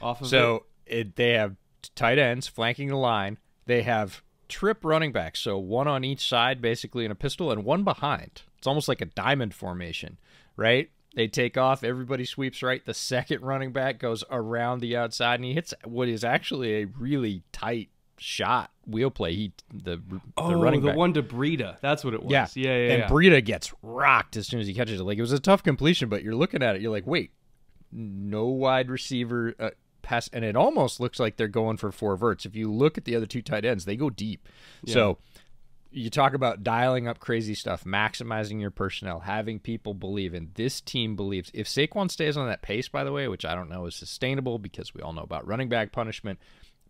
off of it? So they have tight ends flanking the line. They have trip running backs, so one on each side basically in a pistol and one behind. It's almost like a diamond formation, right? They take off, everybody sweeps right. The second running back goes around the outside, and he hits what is actually a really tight shot wheel play. The running back. One to Breida. That's what it was. Yeah. And Breida gets rocked as soon as he catches it. Like, it was a tough completion, but you're looking at it, you're like, wait, no wide receiver pass, and it almost looks like they're going for 4 verts. If you look at the other 2 tight ends, they go deep. Yeah. So you talk about dialing up crazy stuff, maximizing your personnel, having people believe, and this team believes. If Saquon stays on that pace, by the way, which I don't know is sustainable because we all know about running back punishment,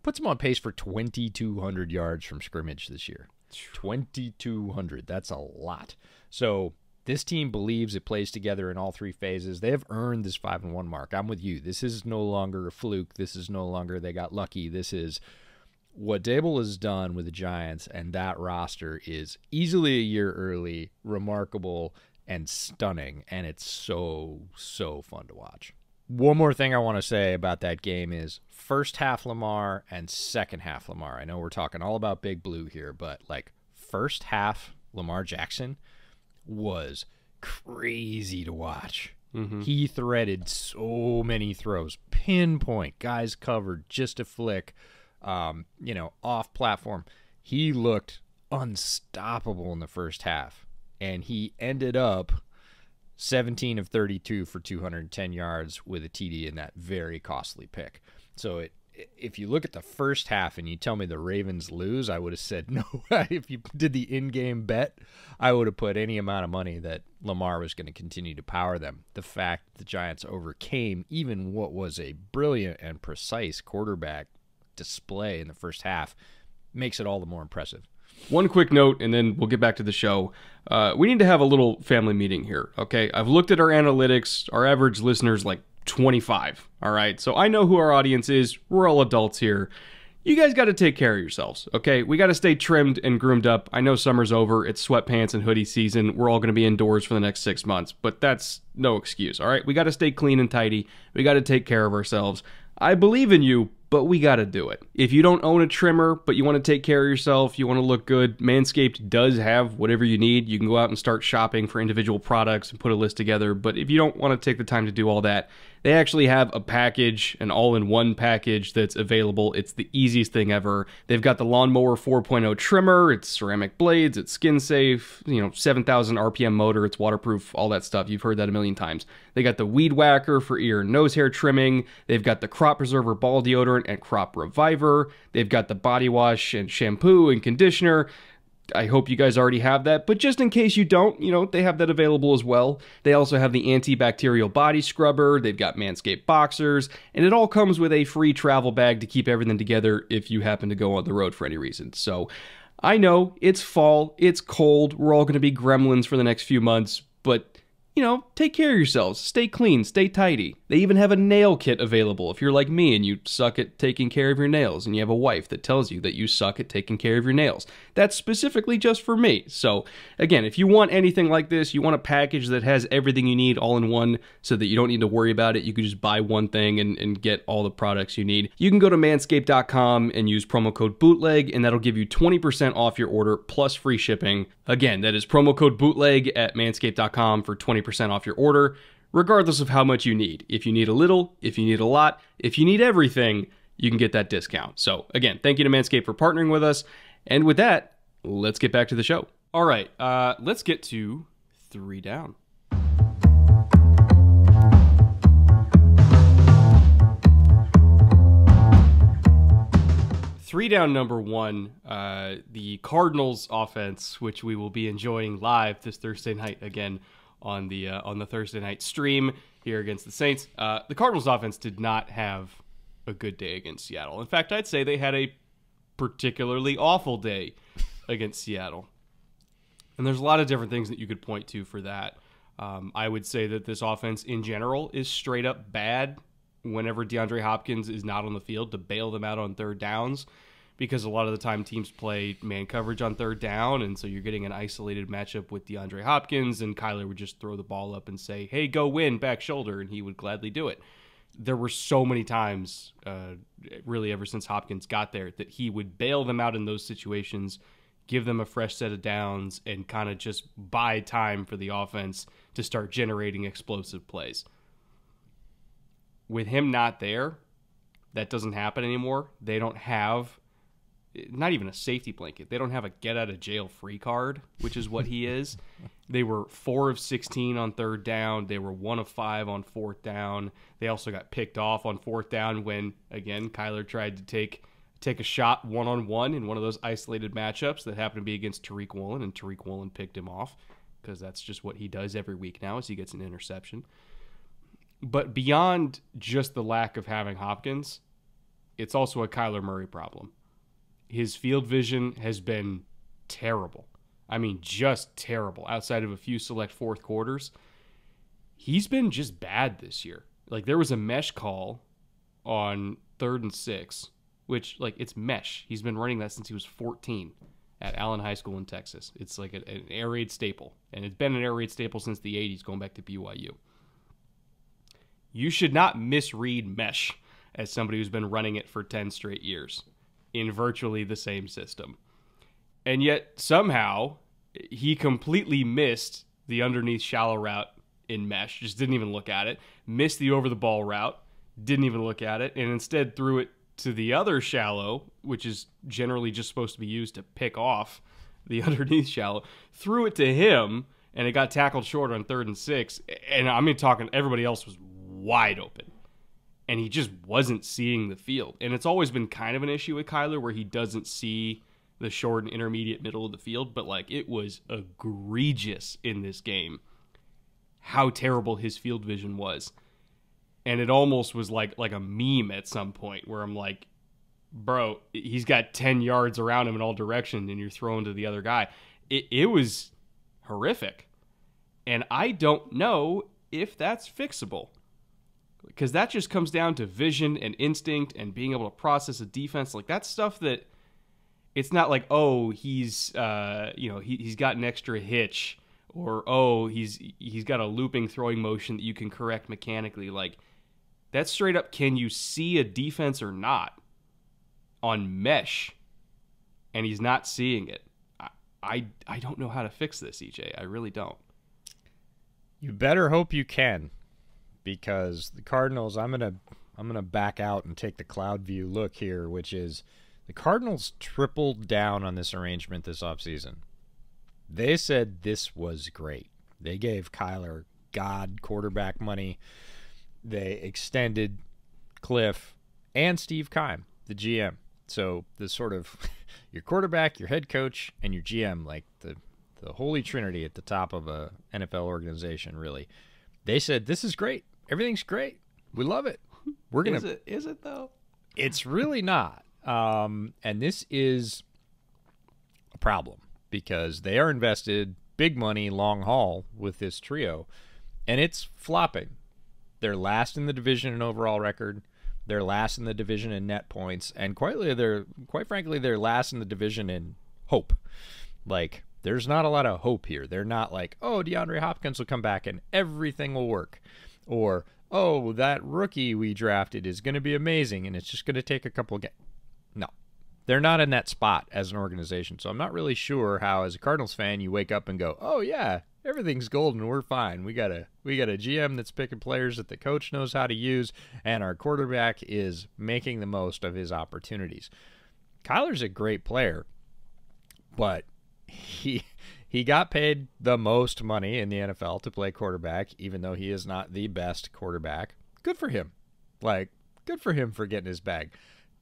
puts him on pace for 2,200 yards from scrimmage this year. 2,200. That's a lot. So this team believes it plays together in all 3 phases. They have earned this 5-1 mark. I'm with you. This is no longer a fluke. This is no longer they got lucky. This is what Daboll has done with the Giants, and that roster is easily a year early, remarkable, and stunning, and it's so, so fun to watch. One more thing I want to say about that game is first half Lamar and second half Lamar. I know we're talking all about Big Blue here, but first half Lamar Jackson was crazy to watch. Mm-hmm. He threaded so many throws, pinpoint, guys covered, just a flick, off platform. He looked unstoppable in the first half, and he ended up 17 of 32 for 210 yards with a TD in that very costly pick. So if you look at the first half and you tell me the Ravens lose, I would have said no. If you did the in-game bet, I would have put any amount of money that Lamar was going to continue to power them. The fact the Giants overcame even what was a brilliant and precise quarterback display in the first half makes it all the more impressive. One quick note, and then we'll get back to the show. We need to have a little family meeting here, okay? I've looked at our analytics. Our average listener's like 25, all right? So I know who our audience is. We're all adults here. You guys got to take care of yourselves, okay? We got to stay trimmed and groomed up. I know summer's over. It's sweatpants and hoodie season. We're all going to be indoors for the next 6 months, but that's no excuse, all right? We got to stay clean and tidy. We got to take care of ourselves. I believe in you, but we got to do it. If you don't own a trimmer, but you want to take care of yourself, you want to look good, Manscaped does have whatever you need. You can go out and start shopping for individual products and put a list together. But if you don't want to take the time to do all that, they actually have a package, an all-in-one package that's available. It's the easiest thing ever. They've got the Lawnmower 4.0 trimmer. It's ceramic blades. It's skin safe. 7,000 RPM motor. It's waterproof. All that stuff. You've heard that a million times. They got the Weed Whacker for ear and nose hair trimming. They've got the Crop Preserver ball deodorant and Crop Reviver. They've got the body wash and shampoo and conditioner. I hope you guys already have that, but just in case you don't, they have that available as well. They also have the antibacterial body scrubber. They've got Manscaped boxers, and it all comes with a free travel bag to keep everything together if you happen to go on the road for any reason. So I know it's fall, it's cold, we're all going to be gremlins for the next few months, but take care of yourselves. Stay clean, stay tidy. They even have a nail kit available if you're like me and you suck at taking care of your nails and you have a wife that tells you that you suck at taking care of your nails. That's specifically just for me. So again, if you want anything like this, you want a package that has everything you need all in one so that you don't need to worry about it. You can just buy one thing and get all the products you need. You can go to manscaped.com and use promo code BOOTLEG, and that'll give you 20% off your order plus free shipping. Again, that is promo code BOOTLEG at manscaped.com for 20% off your order, regardless of how much you need. If you need a little, if you need a lot, if you need everything, you can get that discount. So again, thank you to Manscaped for partnering with us. And with that, let's get back to the show. All right, let's get to 3 down. Three down number 1, the Cardinals offense, which we will be enjoying live this Thursday night again on the Thursday night stream here against the Saints. The Cardinals offense did not have a good day against Seattle. In fact, I'd say they had a particularly awful day against Seattle. And there's a lot of different things that you could point to for that. I would say that this offense in general is straight up bad whenever DeAndre Hopkins is not on the field to bail them out on third downs, because a lot of the time teams play man coverage on third down, and so you're getting an isolated matchup with DeAndre Hopkins, and Kyler would just throw the ball up and say, hey, go win, back shoulder, and he would gladly do it. There were so many times, really ever since Hopkins got there, that he would bail them out in those situations, give them a fresh set of downs, and kind of just buy time for the offense to start generating explosive plays. With him not there, that doesn't happen anymore. They don't have, not even a safety blanket. They don't have a get-out-of-jail-free card, which is what he is. They were 4 of 16 on third down. They were 1 of 5 on fourth down. They also got picked off on fourth down when, again, Kyler tried to take a shot one-on-one in one of those isolated matchups that happened to be against Tariq Woolen, and Tariq Woolen picked him off because that's just what he does every week now, is he gets an interception. But beyond just the lack of having Hopkins, it's also a Kyler Murray problem. His field vision has been terrible. I mean, just terrible. Outside of a few select fourth quarters, he's been just bad this year. Like, there was a mesh call on 3rd and 6, which, like, it's mesh. He's been running that since he was 14 at Allen High School in Texas. It's like an air raid staple, and it's been an air raid staple since the 80s, going back to BYU. You should not misread mesh as somebody who's been running it for 10 straight years in virtually the same system. And yet, somehow, he completely missed the underneath shallow route in mesh, just didn't even look at it, missed the over-the-ball route, didn't even look at it, and instead threw it to the other shallow, which is generally just supposed to be used to pick off the underneath shallow, threw it to him, and it got tackled short on 3rd and 6, and I mean, everybody else was wide open, and he just wasn't seeing the field. And it's always been kind of an issue with Kyler where he doesn't see the short and intermediate middle of the field, but like, it was egregious in this game how terrible his field vision was. And it almost was like a meme at some point where I'm like, bro, he's got 10 yards around him in all directions and you're throwing to the other guy. It was horrific. And I don't know if that's fixable. Because that just comes down to vision and instinct and being able to process a defense. Like, that's stuff that it's not like, oh, he's he's got an extra hitch, or oh, he's got a looping throwing motion that you can correct mechanically. Like, that's straight up, can you see a defense or not on mesh? And he's not seeing it. I don't know how to fix this, EJ. I really don't. You better hope you can, because the Cardinals, I'm gonna back out and take the cloud view look here, which is the Cardinals tripled down on this arrangement this offseason. They said this was great. They gave Kyler God quarterback money. They extended Cliff and Steve Keim, the GM. So the sort of your quarterback, your head coach, and your GM, like the holy trinity at the top of a NFL organization, really. They said, this is great. Everything's great. We love it. We're gonna. Is it though? It's really not. And this is a problem because they are invested big money, long haul with this trio, and it's flopping. They're last in the division in overall record. They're last in the division in net points, and quite frankly, they're last in the division in hope. Like, there's not a lot of hope here. They're not like, oh, DeAndre Hopkins will come back and everything will work, or oh, that rookie we drafted is going to be amazing and it's just going to take a couple of games. No, they're not in that spot as an organization. So I'm not really sure how, as a Cardinals fan, you wake up and go, oh yeah, everything's golden, we're fine. We got a GM that's picking players that the coach knows how to use, and our quarterback is making the most of his opportunities. Kyler's a great player, but he got paid the most money in the NFL to play quarterback, even though he is not the best quarterback. Good for him. Like, good for him for getting his bag.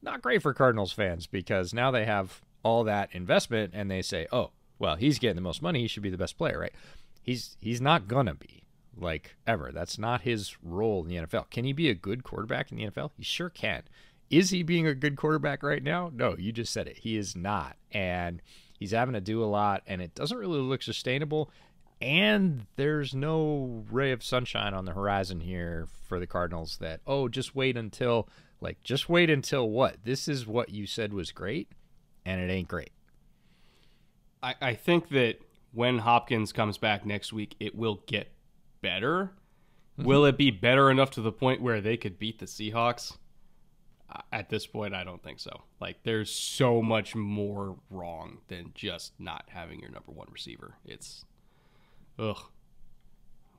Not great for Cardinals fans, because now they have all that investment and they say, oh, well, he's getting the most money, he should be the best player, right? He's not gonna be, like, ever. That's not his role in the NFL. Can he be a good quarterback in the NFL? He sure can. Is he being a good quarterback right now? No, you just said it. He is not. And he's having to do a lot, and it doesn't really look sustainable. And there's no ray of sunshine on the horizon here for the Cardinals that, oh, just wait until what? This is what you said was great, and it ain't great. I think that when Hopkins comes back next week, it will get better. Mm-hmm. Will it be better enough to the point where they could beat the Seahawks? At this point, I don't think so. Like, there's so much more wrong than just not having your number one receiver. It's, ugh.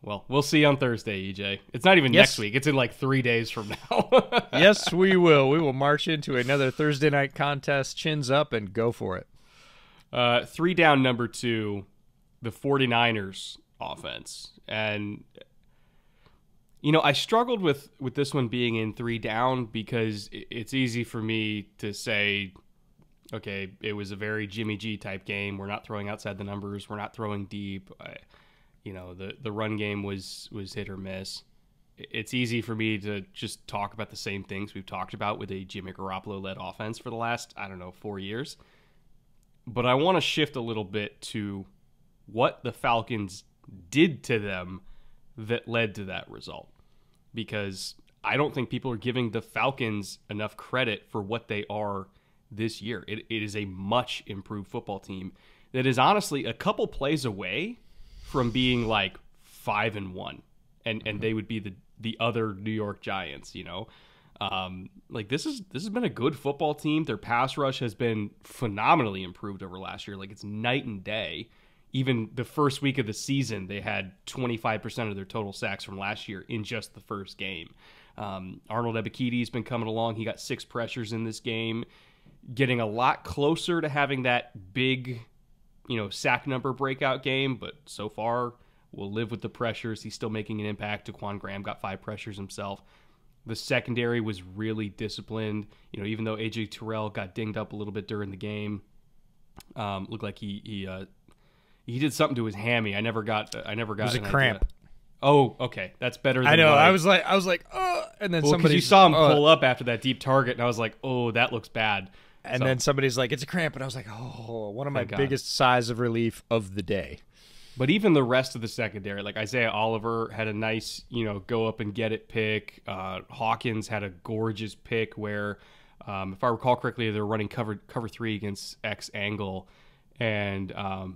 Well, we'll see on Thursday, EJ. It's not even next week. It's in like 3 days from now. Yes, we will. We will march into another Thursday night contest, chins up, and go for it. 3 down, number 2, the 49ers offense. And, you know, I struggled with this one being in 3 down because it's easy for me to say, okay, it was a very Jimmy G type game. We're not throwing outside the numbers. We're not throwing deep. The run game was hit or miss. It's easy for me to just talk about the same things we've talked about with a Jimmy Garoppolo-led offense for the last, 4 years. But I want to shift a little bit to what the Falcons did to them that led to that result. Because I don't think people are giving the Falcons enough credit for what they are this year. It is a much improved football team that is honestly a couple plays away from being like 5-1, and they would be the other New York Giants, you know. This has been a good football team. Their pass rush has been phenomenally improved over last year. Like, it's night and day. Even the first week of the season, they had 25% of their total sacks from last year in just the first game. Arnold Ebiketie been coming along. He got 6 pressures in this game, getting a lot closer to having that big, sack number breakout game. But so far, we'll live with the pressures. He's still making an impact. Daquan Graham got 5 pressures himself. The secondary was really disciplined. Even though AJ Terrell got dinged up a little bit during the game, looked like he did something to his hammy. I never got. It was a cramp. Oh, okay, that's better. Than I know. what I was like, oh, and then well, because somebody you saw him pull up after that deep target, and I was like, oh, that looks bad. and then somebody's like, it's a cramp, and I was like, oh, one of my Thank God. biggest sighs of relief of the day. But even the rest of the secondary, like Isaiah Oliver had a nice, go up and get it pick. Hawkins had a gorgeous pick where, if I recall correctly, they were running cover 3 against X angle, and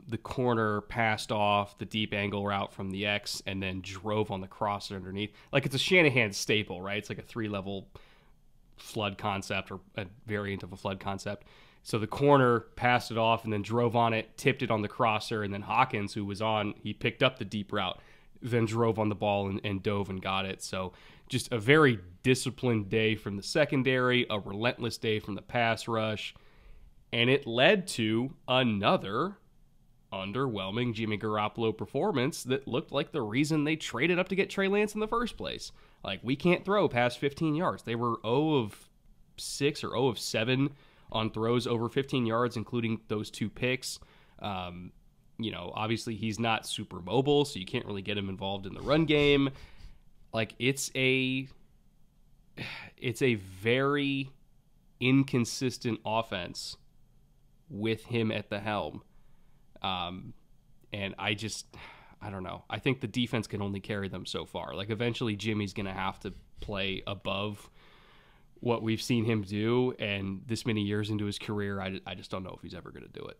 the corner passed off the deep angle route from the X and then drove on the crosser underneath. Like, it's a Shanahan staple, right? It's like a 3-level flood concept or a variant of a flood concept. So the corner passed it off and then drove on it, tipped it on the crosser, and then Hawkins, who was on, he picked up the deep route, then drove on the ball and dove and got it. So just a very disciplined day from the secondary, a relentless day from the pass rush, and it led to another underwhelming Jimmy Garoppolo performance that looked like the reason they traded up to get Trey Lance in the first place. Like, we can't throw past 15 yards. They were 0 of 6 or 0 of 7 on throws over 15 yards, including those 2 picks. Obviously he's not super mobile, so you can't really get him involved in the run game. Like, it's a very inconsistent offense with him at the helm. And I don't know. I think the defense can only carry them so far. Like, eventually Jimmy's going to have to play above what we've seen him do, and this many years into his career, I just don't know if he's ever going to do it.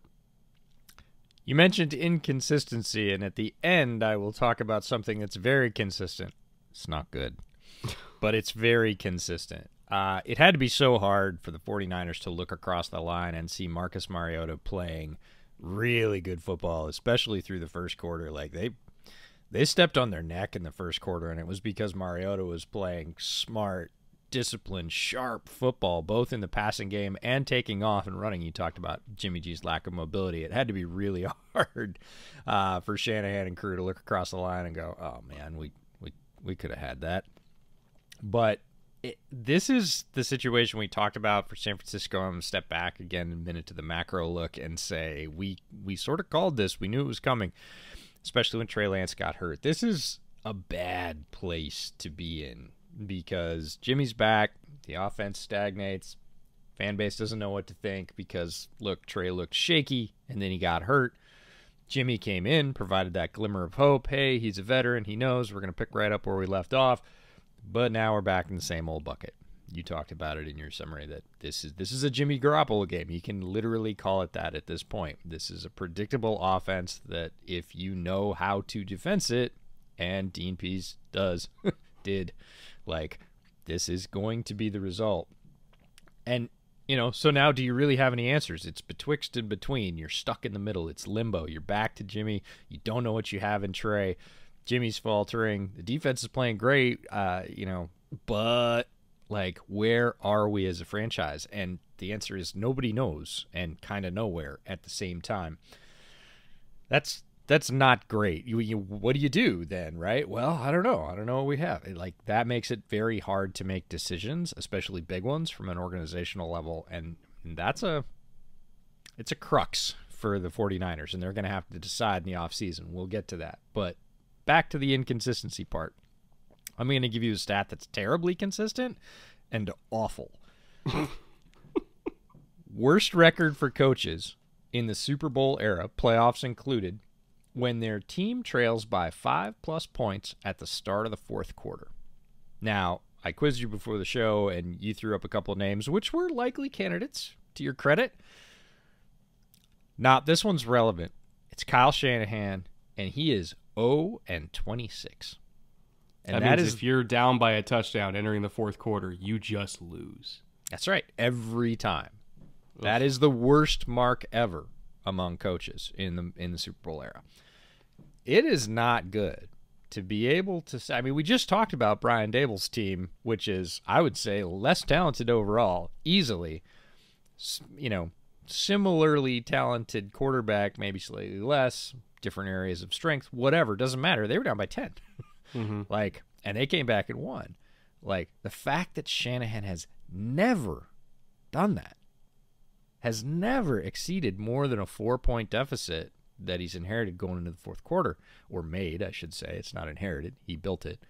You mentioned inconsistency, and at the end, I will talk about something that's very consistent. It's not good, but it's very consistent. It had to be so hard for the 49ers to look across the line and see Marcus Mariota playing really good football, especially through the first quarter. Like, they stepped on their neck in the first quarter, and it was because Mariota was playing smart, disciplined, sharp football, both in the passing game and taking off and running. You talked about Jimmy G's lack of mobility. It had to be really hard for Shanahan and crew to look across the line and go, oh, man, we could have had that. But this is the situation we talked about for San Francisco. I'm going to step back again in a minute to the macro look and say we sort of called this. We knew it was coming, especially when Trey Lance got hurt. This is a bad place to be in because Jimmy's back, the offense stagnates, fan base doesn't know what to think because, look, Trey looked shaky, and then he got hurt. Jimmy came in, provided that glimmer of hope. Hey, he's a veteran. He knows we're going to pick right up where we left off. But now we're back in the same old bucket. You talked about it in your summary that this is a Jimmy Garoppolo game. You can literally call it that at this point. This is a predictable offense that if you know how to defense it, and Dean Pease did, like, this is going to be the result. And, so now do you really have any answers? It's betwixt and between. You're stuck in the middle. It's limbo. You're back to Jimmy. You don't know what you have in Trey. Jimmy's faltering. The defense is playing great, but, like, where are we as a franchise? And the answer is nobody knows and kind of nowhere at the same time. That's not great. What do you do then, right? Well, I don't know. I don't know what we have. Like, that makes it very hard to make decisions, especially big ones from an organizational level. And it's a crux for the 49ers, and they're going to have to decide in the offseason. We'll get to that. But back to the inconsistency part. I'm going to give you a stat that's terribly consistent and awful. Worst record for coaches in the Super Bowl era, playoffs included, when their team trails by 5+ points at the start of the fourth quarter. Now, I quizzed you before the show, and you threw up a couple of names, which were likely candidates, to your credit. Now, this one's relevant. It's Kyle Shanahan, and he is 0-26. And that means if you're down by a touchdown entering the fourth quarter, you just lose. That's right. Every time. Ugh. That is the worst mark ever among coaches in the Super Bowl era. It is not good to be able to say, I mean, we just talked about Brian Dable's team, which is, I would say, less talented overall, easily. Similarly talented quarterback, maybe slightly less, different areas of strength, whatever, doesn't matter. They were down by 10. Mm-hmm. And they came back and won. Like, the fact that Shanahan has never done that, has never exceeded more than a 4-point deficit that he's inherited going into the fourth quarter, or made, I should say. It's not inherited. He built it.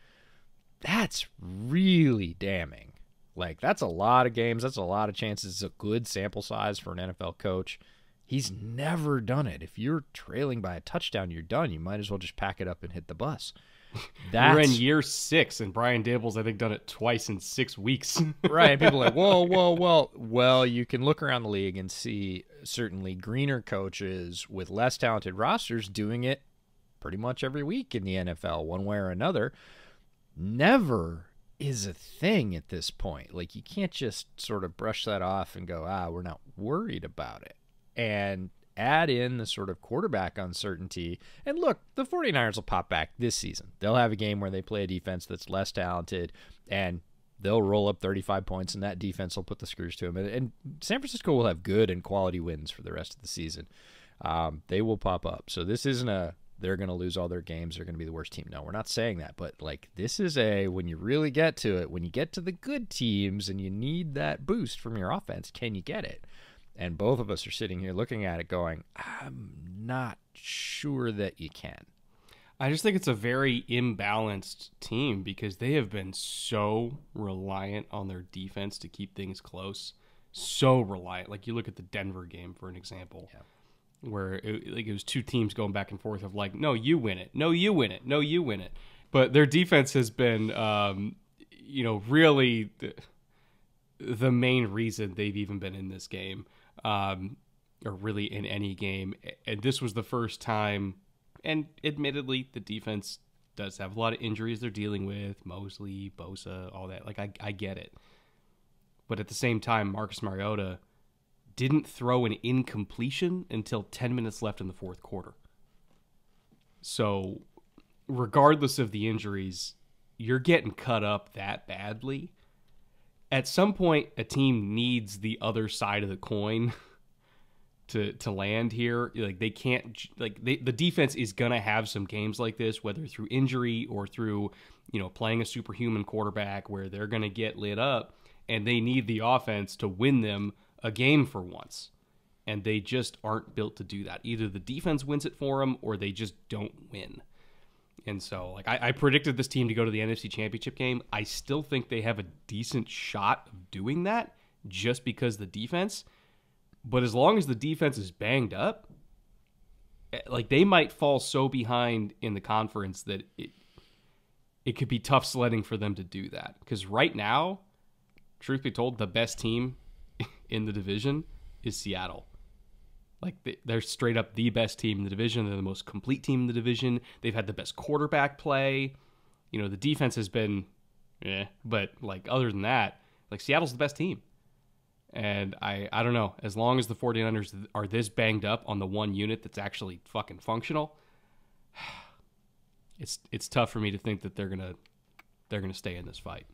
That's really damning. Like, that's a lot of games. That's a lot of chances. It's a good sample size for an NFL coach. He's never done it. If you're trailing by a touchdown, you're done. You might as well just pack it up and hit the bus. We're in year 6, and Brian Daboll's, I think, done it twice in 6 weeks. Right. People are like, whoa. Well, you can look around the league and see certainly greener coaches with less talented rosters doing it pretty much every week in the NFL, one way or another. Never is a thing at this point. Like, you can't just sort of brush that off and go, we're not worried about it. And add in the sort of quarterback uncertainty. And look, the 49ers will pop back this season. They'll have a game where they play a defense that's less talented, and they'll roll up 35 points, and that defense will put the screws to them. And San Francisco will have good and quality wins for the rest of the season. They will pop up. So this isn't they're going to lose all their games, they're going to be the worst team. No, we're not saying that. But, like, this is when you really get to it, when you get to the good teams and you need that boost from your offense, can you get it? And both of us are sitting here looking at it going, I'm not sure that you can. I just think it's a very imbalanced team because they have been so reliant on their defense to keep things close. So reliant. Like, you look at the Denver game, for an example, where it was two teams going back and forth of like, no, you win it. No, you win it. No, you win it. But their defense has been, really the main reason they've even been in this game. Or really in any game. And this was the first time, and admittedly, the defense does have a lot of injuries they're dealing with, Mosley, Bosa, all that. Like, I get it. But at the same time, Marcus Mariota didn't throw an incompletion until 10 minutes left in the fourth quarter. So, regardless of the injuries, you're getting cut up that badly. At some point, a team needs the other side of the coin to land here. Like, they can't, the defense is gonna have some games like this, whether through injury or through, playing a superhuman quarterback where they're gonna get lit up, and they need the offense to win them a game for once, and they just aren't built to do that. Either the defense wins it for them, or they just don't win. And so, like, I predicted this team to go to the NFC Championship game. I still think they have a decent shot of doing that just because the defense. But as long as the defense is banged up, like, they might fall so behind in the conference that it could be tough sledding for them to do that. Because right now, truth be told, the best team in the division is Seattle. Like, they're straight up the best team in the division. They're the most complete team in the division. They've had the best quarterback play. The defense has been, but, like, other than that, like, Seattle's the best team. And I don't know. As long as the 49ers are this banged up on the one unit that's actually fucking functional, it's tough for me to think that they're gonna stay in this fight.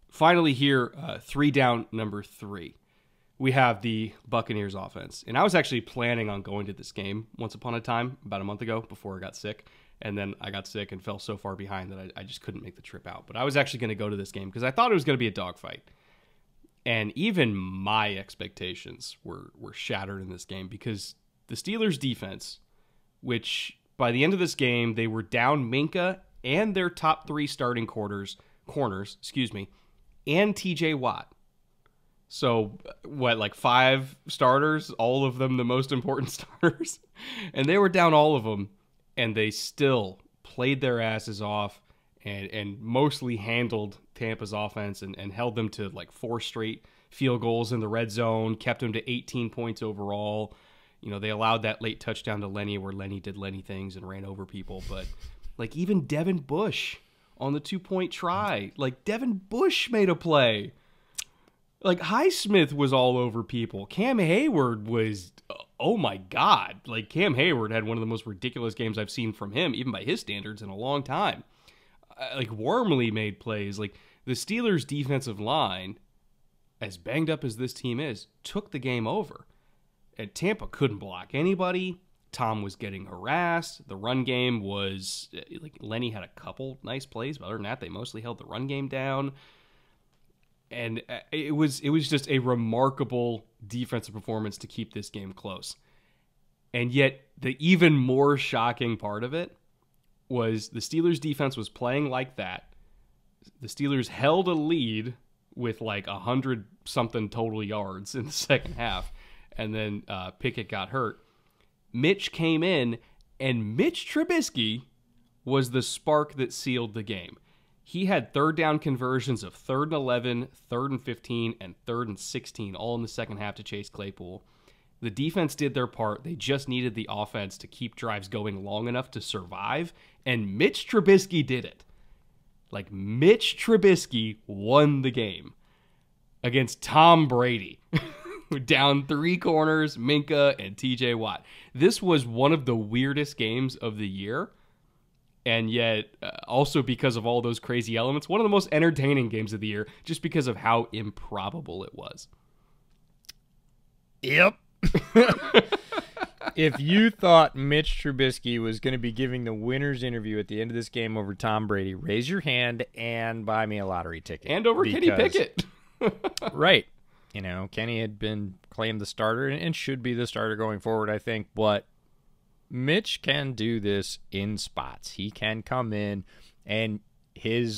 Finally here, 3 down, number 3. We have the Buccaneers offense. And I was actually planning on going to this game once upon a time, about a month ago, before I got sick. And then I got sick and fell so far behind that I just couldn't make the trip out. But I was actually going to go to this game because I thought it was going to be a dogfight. And even my expectations were shattered in this game because the Steelers' defense, which by the end of this game, they were down Minka and their top 3 starting corners, and TJ Watt. So, like 5 starters, all of them the most important starters? And they were down all of them, and they still played their asses off and mostly handled Tampa's offense and held them to like 4 straight field goals in the red zone, kept them to 18 points overall. They allowed that late touchdown to Lenny where Lenny did Lenny things and ran over people. But, like, even Devin Bush on the 2-point try, like, Devin Bush made a play. Like, Highsmith was all over people. Cam Hayward was, oh my God. Like, Cam Hayward had one of the most ridiculous games I've seen from him, even by his standards, in a long time. Like, Wormley made plays. Like, the Steelers' defensive line, as banged up as this team is, took the game over. And Tampa couldn't block anybody. Tom was getting harassed. The run game was, like, Lenny had a couple nice plays, but other than that, they mostly held the run game down. And it was just a remarkable defensive performance to keep this game close. And yet the even more shocking part of it was the Steelers defense was playing like that. The Steelers held a lead with like 100 something total yards in the second half. And then Pickett got hurt. Mitch came in, and Mitch Trubisky was the spark that sealed the game. He had third down conversions of 3rd and 11, 3rd and 15, and 3rd and 16, all in the second half to Chase Claypool. The defense did their part. They just needed the offense to keep drives going long enough to survive, and Mitch Trubisky did it. Like, Mitch Trubisky won the game against Tom Brady. Down 3 corners, Minka and TJ Watt. This was one of the weirdest games of the year. And yet, also because of all those crazy elements, one of the most entertaining games of the year, just because of how improbable it was. Yep. If you thought Mitch Trubisky was going to be giving the winner's interview at the end of this game over Tom Brady, raise your hand and buy me a lottery ticket. And over Kenny Pickett. Right. You know, Kenny had been claimed the starter and should be the starter going forward, I think. But Mitch can do this in spots. He can come in, and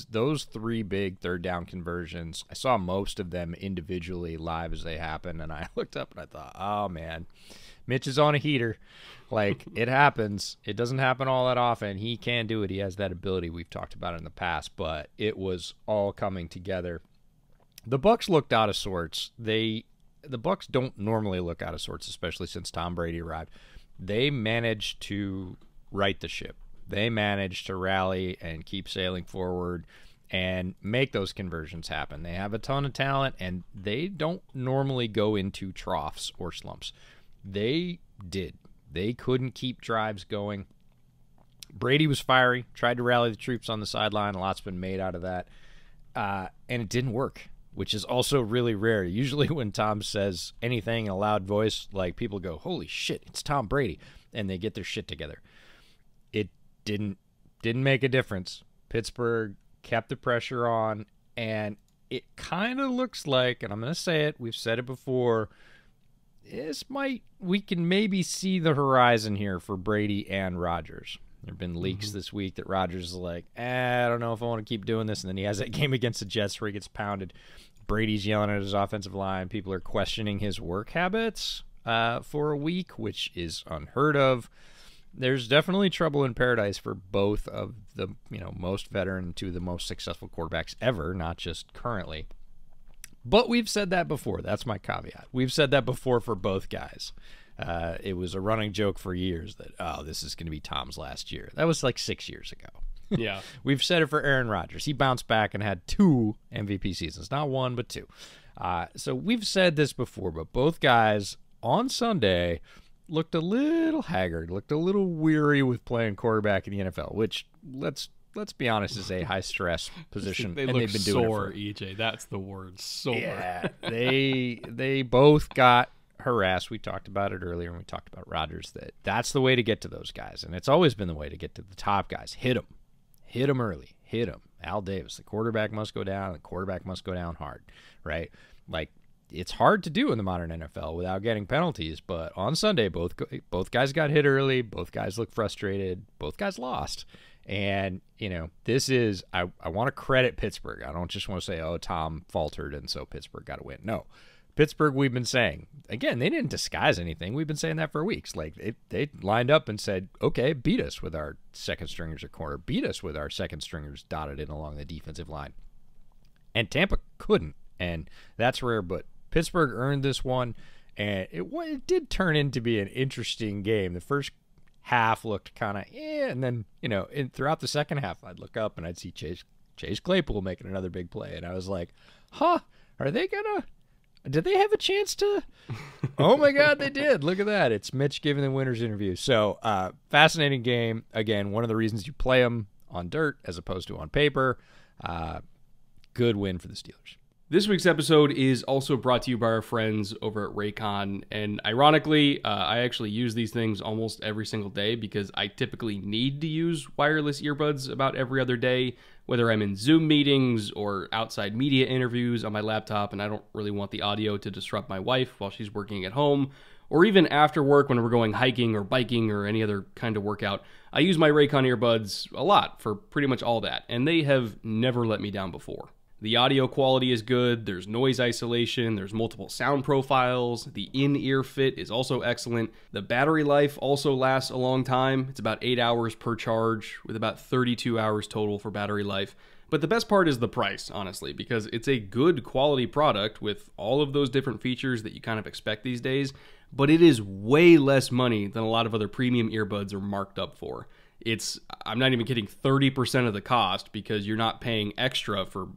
those 3 big third down conversions, I saw most of them individually live as they happened, and I looked up and I thought, oh, man, Mitch is on a heater. Like, it happens. It doesn't happen all that often. He can do it. He has that ability. We've talked about it in the past, but it was all coming together. The Bucs looked out of sorts. The Bucs don't normally look out of sorts, especially since Tom Brady arrived. They managed to right the ship. They managed to rally and keep sailing forward and make those conversions happen. They have a ton of talent, and they don't normally go into troughs or slumps. They did. They couldn't keep drives going. Brady was fiery, tried to rally the troops on the sideline. A lot's been made out of that, and it didn't work, which is also really rare. Usually when Tom says anything in a loud voice, like, people go, holy shit, it's Tom Brady, and they get their shit together. It didn't make a difference. Pittsburgh kept the pressure on, and it kind of looks like, and I'm going to say it, we've said it before, we can maybe see the horizon here for Brady and Rodgers. There have been leaks this week that Rodgers is like, I don't know if I want to keep doing this. And then he has that game against the Jets where he gets pounded. Brady's yelling at his offensive line. People are questioning his work habits for a week, which is unheard of. There's definitely trouble in paradise for both of the most veteran to the most successful quarterbacks ever, not just currently. But we've said that before. That's my caveat. We've said that before for both guys. It was a running joke for years that, this is going to be Tom's last year. That was like 6 years ago. Yeah. We've said it for Aaron Rodgers. He bounced back and had 2 MVP seasons. Not 1, but 2. So we've said this before, but both guys on Sunday looked a little haggard, looked a little weary with playing quarterback in the NFL, which, let's be honest, is a high-stress position. They and look they've been doing sore, it for, EJ. That's the word, sore. Yeah, they both got harassed. We talked about it earlier when we talked about Rodgers, that's the way to get to those guys, and it's always been the way to get to the top guys. Hit them early, hit them. Al Davis, the quarterback must go down, the quarterback must go down hard, right? Like, it's hard to do in the modern NFL without getting penalties, but on Sunday, both guys got hit early, both guys looked frustrated, both guys lost. And, this is, I want to credit Pittsburgh. I don't just want to say, Tom faltered and so Pittsburgh got a win. No. Pittsburgh, we've been saying, again, they didn't disguise anything. We've been saying that for weeks. Like, they lined up and said, okay, beat us with our second stringers at corner. Beat us with our second stringers dotted in along the defensive line. And Tampa couldn't. And that's rare, but Pittsburgh earned this one. And it did turn into be an interesting game. The first half looked kind of, and then, throughout the second half, I'd look up and I'd see Chase Claypool making another big play. And I was like, did they have a chance to? Oh, my God, they did. Look at that. It's Mitch giving the winner's interview. So, fascinating game. Again, one of the reasons you play them on dirt as opposed to on paper. Good win for the Steelers. This week's episode is also brought to you by our friends over at Raycon. And ironically, I actually use these things almost every single day because I typically need to use wireless earbuds about every other day, whether I'm in Zoom meetings or outside media interviews on my laptop and I don't really want the audio to disrupt my wife while she's working at home, or even after work when we're going hiking or biking or any other kind of workout. I use my Raycon earbuds a lot for pretty much all that, and they have never let me down before. The audio quality is good, there's noise isolation, there's multiple sound profiles, the in-ear fit is also excellent. The battery life also lasts a long time. It's about 8 hours per charge, with about 32 hours total for battery life. But the best part is the price, honestly, because it's a good quality product with all of those different features that you kind of expect these days, but it is way less money than a lot of other premium earbuds are marked up for. It's, I'm not even kidding, 30% of the cost, because you're not paying extra for,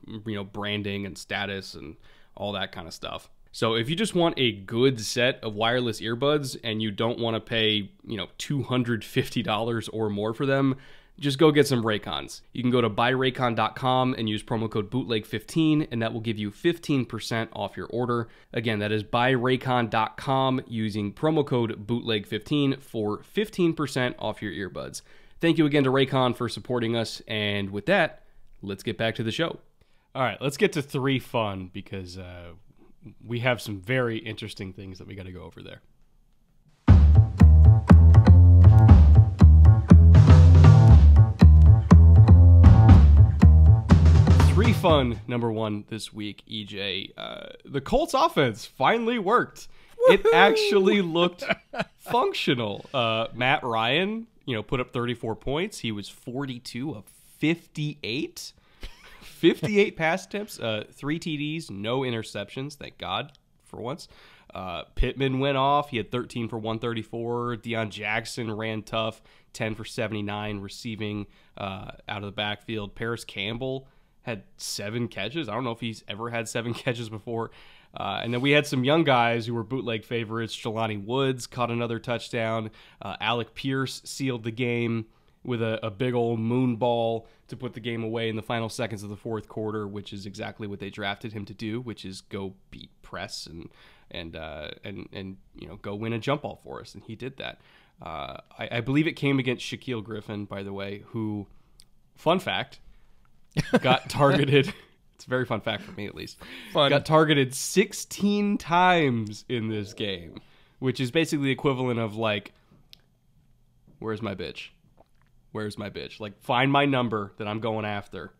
branding and status and all that kind of stuff. So if you just want a good set of wireless earbuds and you don't want to pay, $250 or more for them, just go get some Raycons. You can go to buyraycon.com and use promo code bootleg15, and that will give you 15% off your order. Again, that is buyraycon.com using promo code bootleg15 for 15% off your earbuds. Thank you again to Raycon for supporting us, and with that, let's get back to the show. All right, let's get to 3 fun, because we have some very interesting things that we got to go over there. 3 fun, number 1 this week, EJ. The Colts offense finally worked. It actually looked functional. Matt Ryan, put up 34 points. He was 42 of 58. 58 pass attempts, 3 TDs, no interceptions, thank God, for once. Pittman went off. He had 13 for 134. Deion Jackson ran tough, 10 for 79 receiving out of the backfield. Paris Campbell had 7 catches. I don't know if he's ever had 7 catches before. And then we had some young guys who were bootleg favorites. Jelani Woods caught another touchdown. Alec Pierce sealed the game with a big old moon ball to put the game away in the final seconds of the 4th quarter, which is exactly what they drafted him to do, which is go beat press and go win a jump ball for us. And he did that. I believe it came against Shaquille Griffin, by the way, who, fun fact, got targeted. It's a very fun fact for me, at least. Fun. Got targeted 16 times in this game, which is basically the equivalent of, like, where's my bitch? Where's my bitch? Like, find my number that I'm going after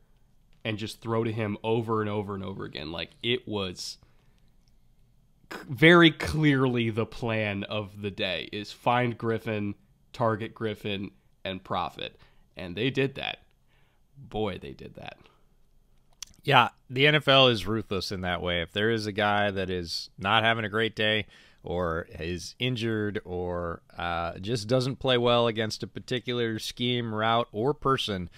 and just throw to him over and over and over again. Like, it was very clearly the plan of the day is find Griffin, target Griffin, and profit. And they did that. Boy, they did that. Yeah, the NFL is ruthless in that way. If there is a guy that is not having a great day or is injured or just doesn't play well against a particular scheme, route, or person,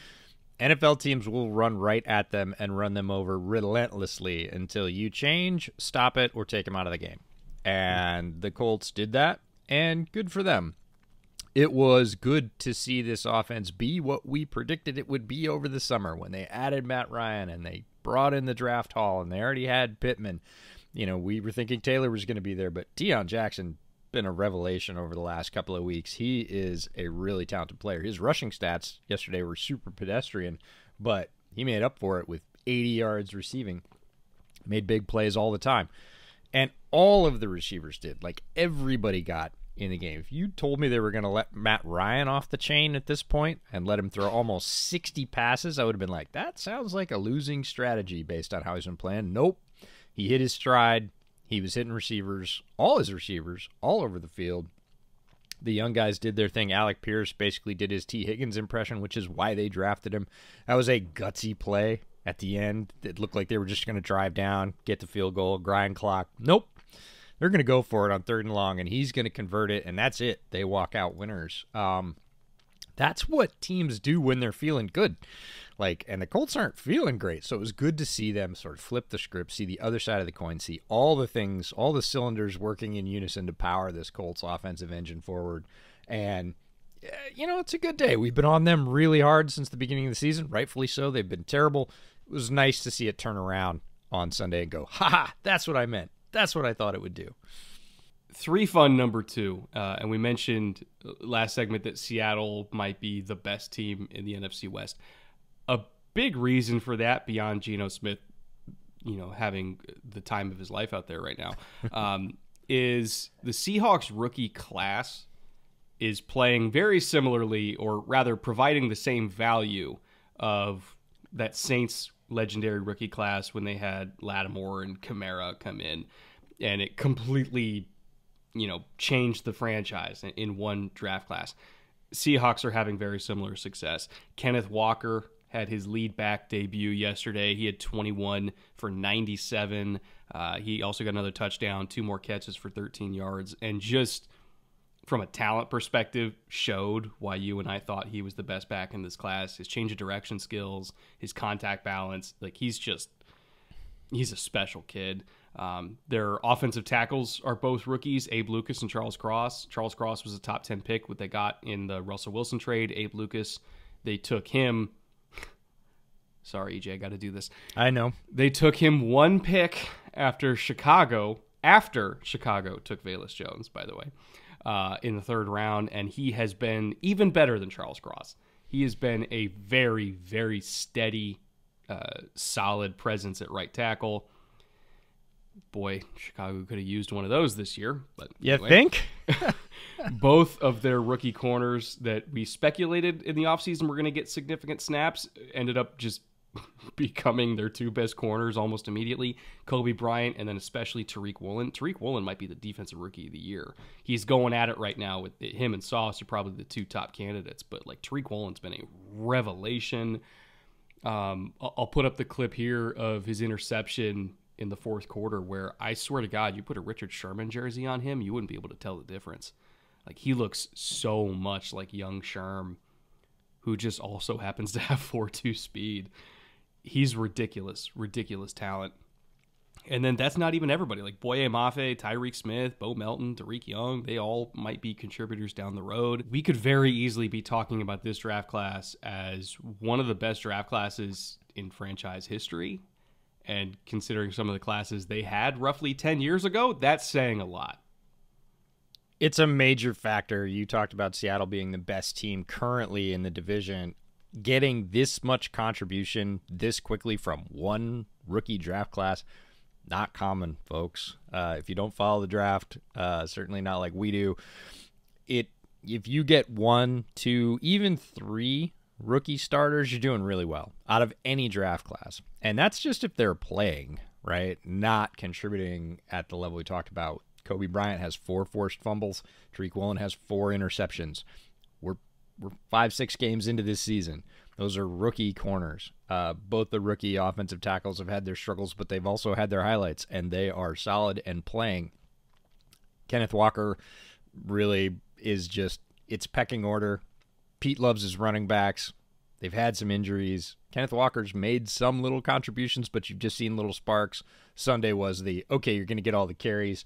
NFL teams will run right at them and run them over relentlessly until you change, stop it, or take them out of the game. And the Colts did that, and good for them. It was good to see this offense be what we predicted it would be over the summer when they added Matt Ryan and they brought in the draft haul and they already had Pittman. We were thinking Taylor was going to be there, but Deion Jackson been a revelation over the last couple of weeks. He is a really talented player. His rushing stats yesterday were super pedestrian, but he made up for it with 80 yards receiving. Made big plays all the time. And all of the receivers did. Like, everybody got in the game. If you told me they were going to let Matt Ryan off the chain at this point and let him throw almost 60 passes, I would have been like, that sounds like a losing strategy based on how he's been playing. Nope. He hit his stride. He was hitting receivers, all his receivers, all over the field. The young guys did their thing. Alec Pierce basically did his T. Higgins impression, which is why they drafted him. That was a gutsy play at the end. It looked like they were just going to drive down, get the field goal, grind clock. Nope. They're going to go for it on 3rd and long, and he's going to convert it, and that's it. They walk out winners. That's what teams do when they're feeling good. And the Colts aren't feeling great, so it was good to see them sort of flip the script, see the other side of the coin, see all the things, all the cylinders working in unison to power this Colts offensive engine forward. And, it's a good day. We've been on them really hard since the beginning of the season, rightfully so. They've been terrible. It was nice to see it turn around on Sunday and go, ha-ha, that's what I meant. That's what I thought it would do. 3 fun, number 2. And we mentioned last segment that Seattle might be the best team in the NFC West. A big reason for that, beyond Geno Smith, having the time of his life out there right now, is the Seahawks rookie class is playing very similarly, or rather providing the same value of that Saints legendary rookie class when they had Lattimore and Kamara come in, and it completely, changed the franchise in one draft class. Seahawks are having very similar success. Kenneth Walker had his lead back debut yesterday. He had 21 for 97. He also got another touchdown, 2 more catches for 13 yards, and just from a talent perspective, showed why you and I thought he was the best back in this class. His change of direction skills, his contact balance, he's a special kid. Their offensive tackles are both rookies, Abe Lucas and Charles Cross. Charles Cross was a top 10 pick, what they got in the Russell Wilson trade. Abe Lucas, they took him. Sorry, EJ, I got to do this. I know. They took him 1 pick after Chicago took Velus Jones, by the way, in the 3rd round, and he has been even better than Charles Cross. He has been a very, very steady, solid presence at right tackle. Boy, Chicago could have used one of those this year. But you anyway. Think? Both of their rookie corners that we speculated in the offseason were going to get significant snaps ended up just becoming their 2 best corners almost immediately. Kobe Bryant and then especially Tariq Woolen. Tariq Woolen might be the defensive rookie of the year. He's going at it right now with him and Sauce are probably the 2 top candidates, but Tariq Woolen's been a revelation. I'll put up the clip here of his interception in the 4th quarter where I swear to God, you put a Richard Sherman jersey on him, you wouldn't be able to tell the difference. He looks so much like young Sherm, who just also happens to have 4.2 speed. He's ridiculous talent. And then that's not even everybody. Boye Mafe, Tyreek Smith, Bo Melton, Tariq Young, they all might be contributors down the road. We could very easily be talking about this draft class as one of the best draft classes in franchise history. And considering some of the classes they had roughly 10 years ago, that's saying a lot. It's a major factor. You talked about Seattle being the best team currently in the division. Getting this much contribution this quickly from one rookie draft class, not common, folks. If you don't follow the draft, certainly not like we do. If you get 1, 2, even 3 rookie starters, you're doing really well out of any draft class. And that's just if they're playing, right? Not contributing at the level we talked about. Kobe Bryant has 4 forced fumbles. Tariq Woolen has 4 interceptions. We're 5-6 games into this season. Those are rookie corners. Both the rookie offensive tackles have had their struggles, but they've also had their highlights, and they are solid and playing. Kenneth Walker really is just, it's pecking order. Pete loves his running backs. They've had some injuries. Kenneth Walker's made some little contributions, but you've just seen little sparks. Sunday was okay, you're going to get all the carries.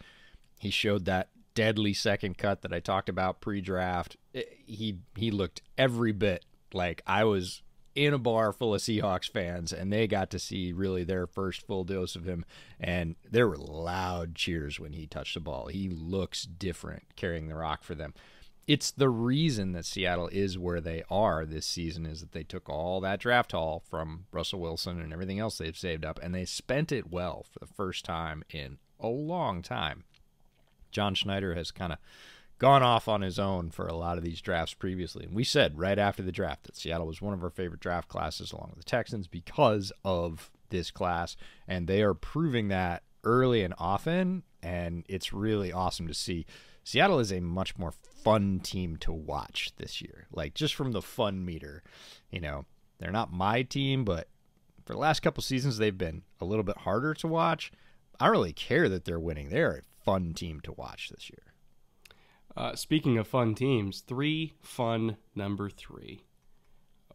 He showed that deadly second cut that I talked about pre-draft. He looked every bit like I was in a bar full of Seahawks fans, and they got to see really their first full dose of him, and there were loud cheers when he touched the ball. He looks different carrying the rock for them. It's the reason that Seattle is where they are this season is that they took all that draft haul from Russell Wilson and everything else they've saved up, and they spent it well for the first time in a long time. John Schneider has kind of gone off on his own for a lot of these drafts previously. And we said right after the draft that Seattle was one of our favorite draft classes along with the Texans because of this class. And they are proving that early and often. And it's really awesome to see. Seattle is a much more fun team to watch this year. Just from the fun meter, they're not my team, but for the last couple seasons, they've been a little bit harder to watch. I don't really care that they're winning. They're a fun team to watch this year. Speaking of fun teams, 3 fun number 3.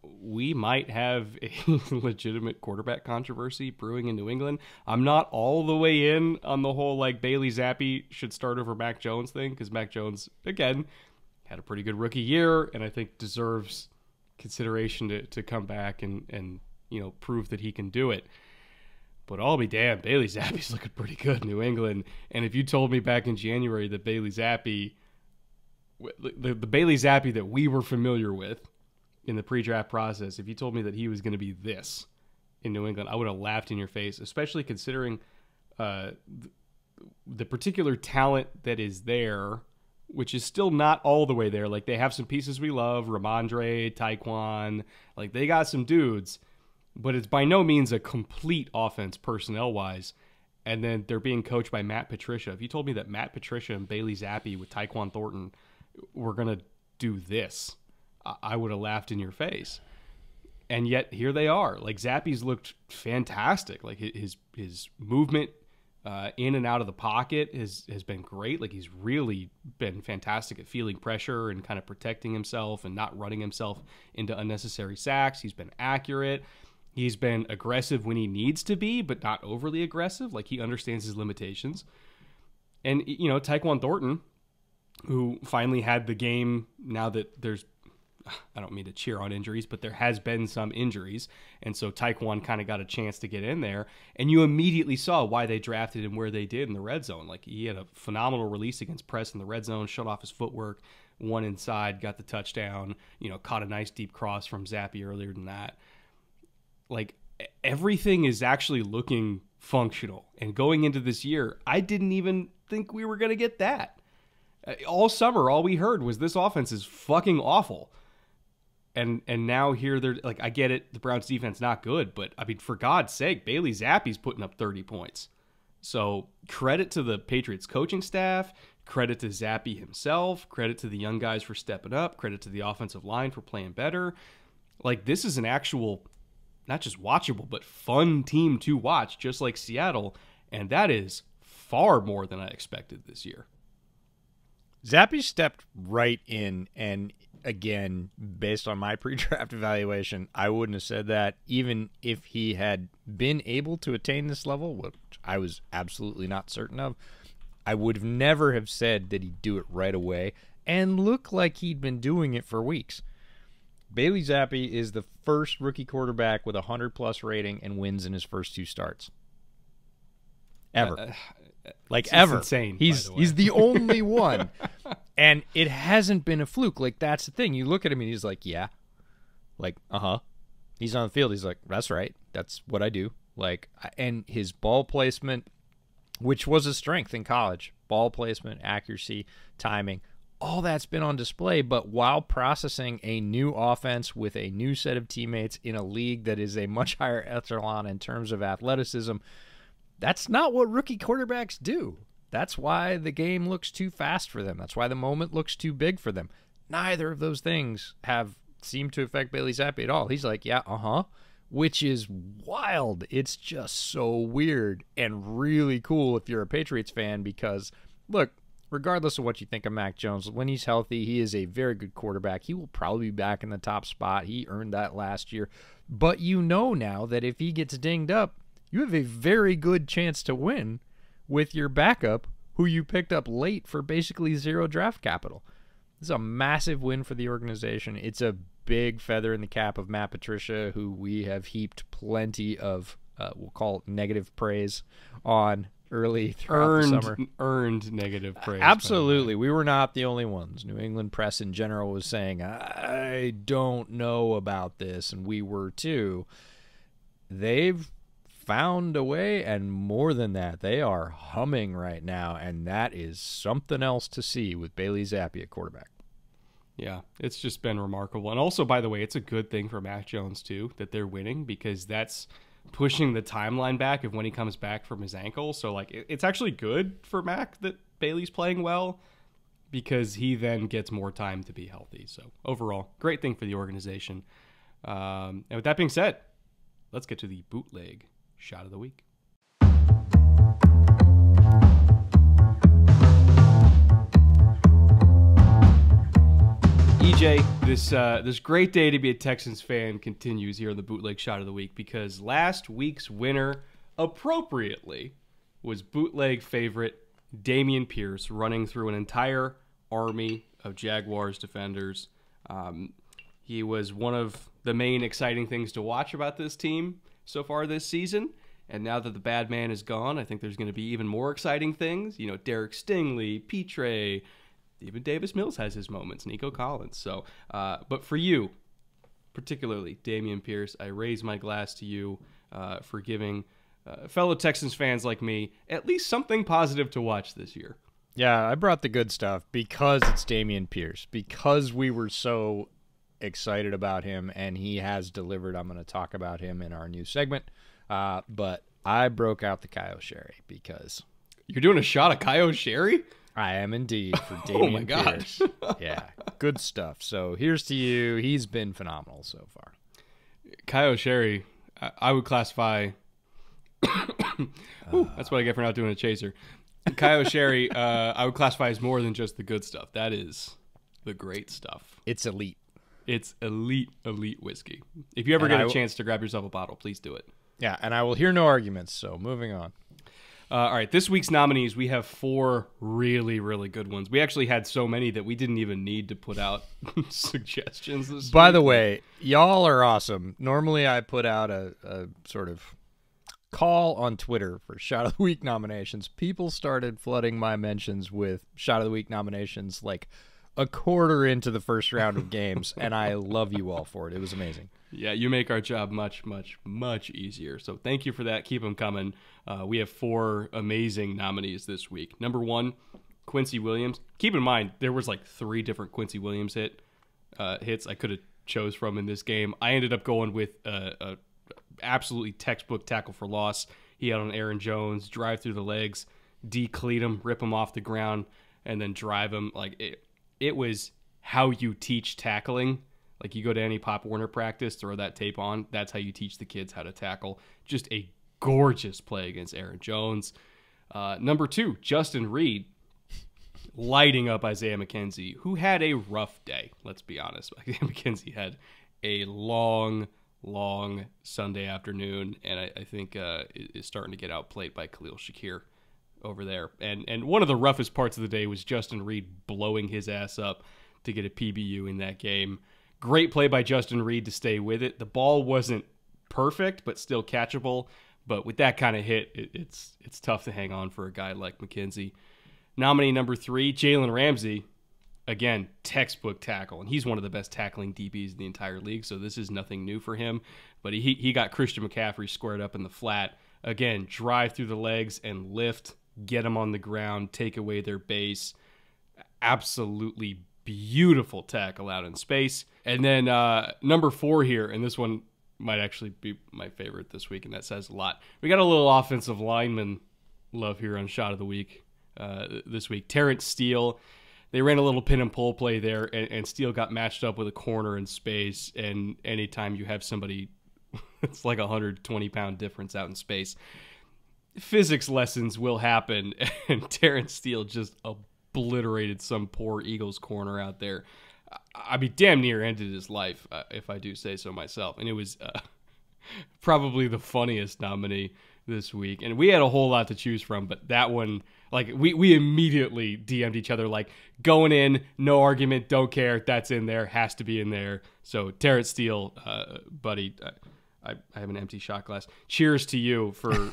We might have a legitimate quarterback controversy brewing in New England. I'm not all the way in on the whole Bailey Zappi should start over Mac Jones thing, because Mac Jones, again, had a pretty good rookie year and I think deserves consideration to come back and prove that he can do it. But I'll be damned, Bailey Zappi's looking pretty good in New England. And if you told me back in January that Bailey Zappi, the Bailey Zappi that we were familiar with in the pre-draft process, if you told me that he was going to be this in New England, I would have laughed in your face, especially considering the particular talent that is there, which is still not all the way there. Like, they have some pieces we love, Ramondre, Taekwon, like they got some dudes, but it's by no means a complete offense personnel-wise. And then they're being coached by Matt Patricia. If you told me that Matt Patricia and Bailey Zappi with Tyquan Thornton were going to do this, I would have laughed in your face. And yet here they are. Like, Zappi's looked fantastic. Like, his movement in and out of the pocket has been great. Like, he's really been fantastic at feeling pressure and kind of protecting himself and not running himself into unnecessary sacks. He's been accurate. He's been aggressive when he needs to be, but not overly aggressive. Like, he understands his limitations. And, you know, Tyquan Thornton, who finally had the game now that there's, I don't mean to cheer on injuries, but there has been some injuries. And so Tyquan kind of got a chance to get in there. And you immediately saw why they drafted him where they did in the red zone. Like, he had a phenomenal release against press in the red zone, shut off his footwork, one inside, got the touchdown, you know, caught a nice deep cross from Zappi earlier than that. Like, everything is actually looking functional. And going into this year, I didn't even think we were going to get that. All summer, all we heard was this offense is fucking awful. And now here they're like, I get it, the Browns defense not good, but I mean, for God's sake, Bailey Zappi's putting up 30 points. So credit to the Patriots coaching staff, credit to Zappi himself, credit to the young guys for stepping up, credit to the offensive line for playing better. Like, this is an actual, not just watchable, but fun team to watch, just like Seattle. And that is far more than I expected this year. Zappi stepped right in, and again, based on my pre-draft evaluation, I wouldn't have said that even if he had been able to attain this level, which I was absolutely not certain of. I would have never have said that he'd do it right away and look like he'd been doing it for weeks. Bailey Zappi is the first rookie quarterback with a 100-plus rating and wins in his first 2 starts. Ever. Like, ever. Insane, He's the only one. And it hasn't been a fluke. Like, that's the thing. You look at him and he's like, yeah. Like, He's on the field. He's like, that's right. That's what I do. Like, and his ball placement, which was a strength in college, ball placement, accuracy, timing, all that's been on display. But while processing a new offense with a new set of teammates in a league that is a much higher echelon in terms of athleticism, that's not what rookie quarterbacks do. That's why the game looks too fast for them. That's why the moment looks too big for them. Neither of those things have seemed to affect Bailey Zappi at all. He's like, yeah, which is wild. It's just so weird and really cool if you're a Patriots fan because, look, regardless of what you think of Mac Jones, when he's healthy, he is a very good quarterback. He will probably be back in the top spot. He earned that last year. But you know now that if he gets dinged up, you have a very good chance to win with your backup, who you picked up late for basically zero draft capital. This is a massive win for the organization. It's a big feather in the cap of Matt Patricia, who we have heaped plenty of, we'll call it negative praise on early throughout the summer. Earned negative praise. Absolutely. We were not the only ones. New England press in general was saying, I don't know about this, and we were too. They've found a way, and more than that, they are humming right now, and that is something else to see with Bailey Zappi at quarterback. Yeah, it's just been remarkable. And also, by the way, it's a good thing for Mac Jones, too, that they're winning, because that's pushing the timeline back of when he comes back from his ankle. So, like, it's actually good for Mac that Bailey's playing well, because he then gets more time to be healthy. So, overall, great thing for the organization. And with that being said, let's get to the bootleg shot of the week. EJ, this great day to be a Texans fan continues here on the bootleg shot of the week, because last week's winner, appropriately, was bootleg favorite Dameon Pierce, running through an entire army of Jaguars defenders. He was one of the main exciting things to watch about this team so far this season, and now that the bad man is gone, I think there's going to be even more exciting things. You know, Derek Stingley, Pitre, even Davis Mills has his moments, Nico Collins. So, but for you, particularly Dameon Pierce, I raise my glass to you for giving fellow Texans fans like me at least something positive to watch this year. Yeah, I brought the good stuff because it's Dameon Pierce, because we were so excited about him, and he has delivered. I'm going to talk about him in our new segment, but I broke out the Kyle Sherry because... You're doing a shot of Kyle Sherry? I am indeed for Dameon Pierce. Yeah, good stuff. So here's to you. He's been phenomenal so far. Kyle Sherry, I would classify... that's what I get for not doing a chaser. Kyle Sherry, I would classify as more than just the good stuff. That is the great stuff. It's elite. It's elite whiskey. If you ever get a chance to grab yourself a bottle, please do it. Yeah, and I will hear no arguments, so moving on. All right, this week's nominees, we have 4 really, really good ones. We actually had so many that we didn't even need to put out suggestions this week. By the way, y'all are awesome. Normally I put out a sort of call on Twitter for Shot of the Week nominations. People started flooding my mentions with Shot of the Week nominations like a quarter into the first round of games, and I love you all for it. It was amazing. Yeah, you make our job much, much, much easier. So thank you for that. Keep them coming. We have 4 amazing nominees this week. Number 1, Quincy Williams. Keep in mind, there was like 3 different Quincy Williams hits I could have chose from in this game. I ended up going with a absolutely textbook tackle for loss. He had on Aaron Jones, drive through the legs, decleat him, rip him off the ground, and then drive him. Like it was how you teach tackling. Like you go to any Pop Warner practice, throw that tape on. That's how you teach the kids how to tackle. Just a gorgeous play against Aaron Jones. Number 2, Justin Reed lighting up Isaiah McKenzie, who had a rough day. Let's be honest. Isaiah McKenzie had a long Sunday afternoon, and I think is starting to get outplayed by Khalil Shakir over there. And one of the roughest parts of the day was Justin Reed blowing his ass up to get a PBU in that game. Great play by Justin Reed to stay with it. The ball wasn't perfect, but still catchable. But with that kind of hit, it's tough to hang on for a guy like McKenzie. Nominee number 3, Jalen Ramsey. Again, textbook tackle, and he's one of the best tackling DBs in the entire league, so this is nothing new for him. But he got Christian McCaffrey squared up in the flat. Again, drive through the legs and lift, get them on the ground, take away their base. Absolutely beautiful tackle out in space. And then number 4 here, and this one might actually be my favorite this week, and that says a lot. We got a little offensive lineman love here on Shot of the Week this week. Terrence Steele. They ran a little pin and pull play there, and Steele got matched up with a corner in space. And anytime you have somebody, it's like 120-pound difference out in space, physics lessons will happen. And Terrence Steele just obliterated some poor Eagles corner out there. I mean, damn near ended his life, if I do say so myself. And it was probably the funniest nominee this week. And we had a whole lot to choose from, but that one, like, we immediately DM'd each other, like, going in, no argument, don't care, that's in there, has to be in there. So, Terrence Steele, buddy, I have an empty shot glass. Cheers to you for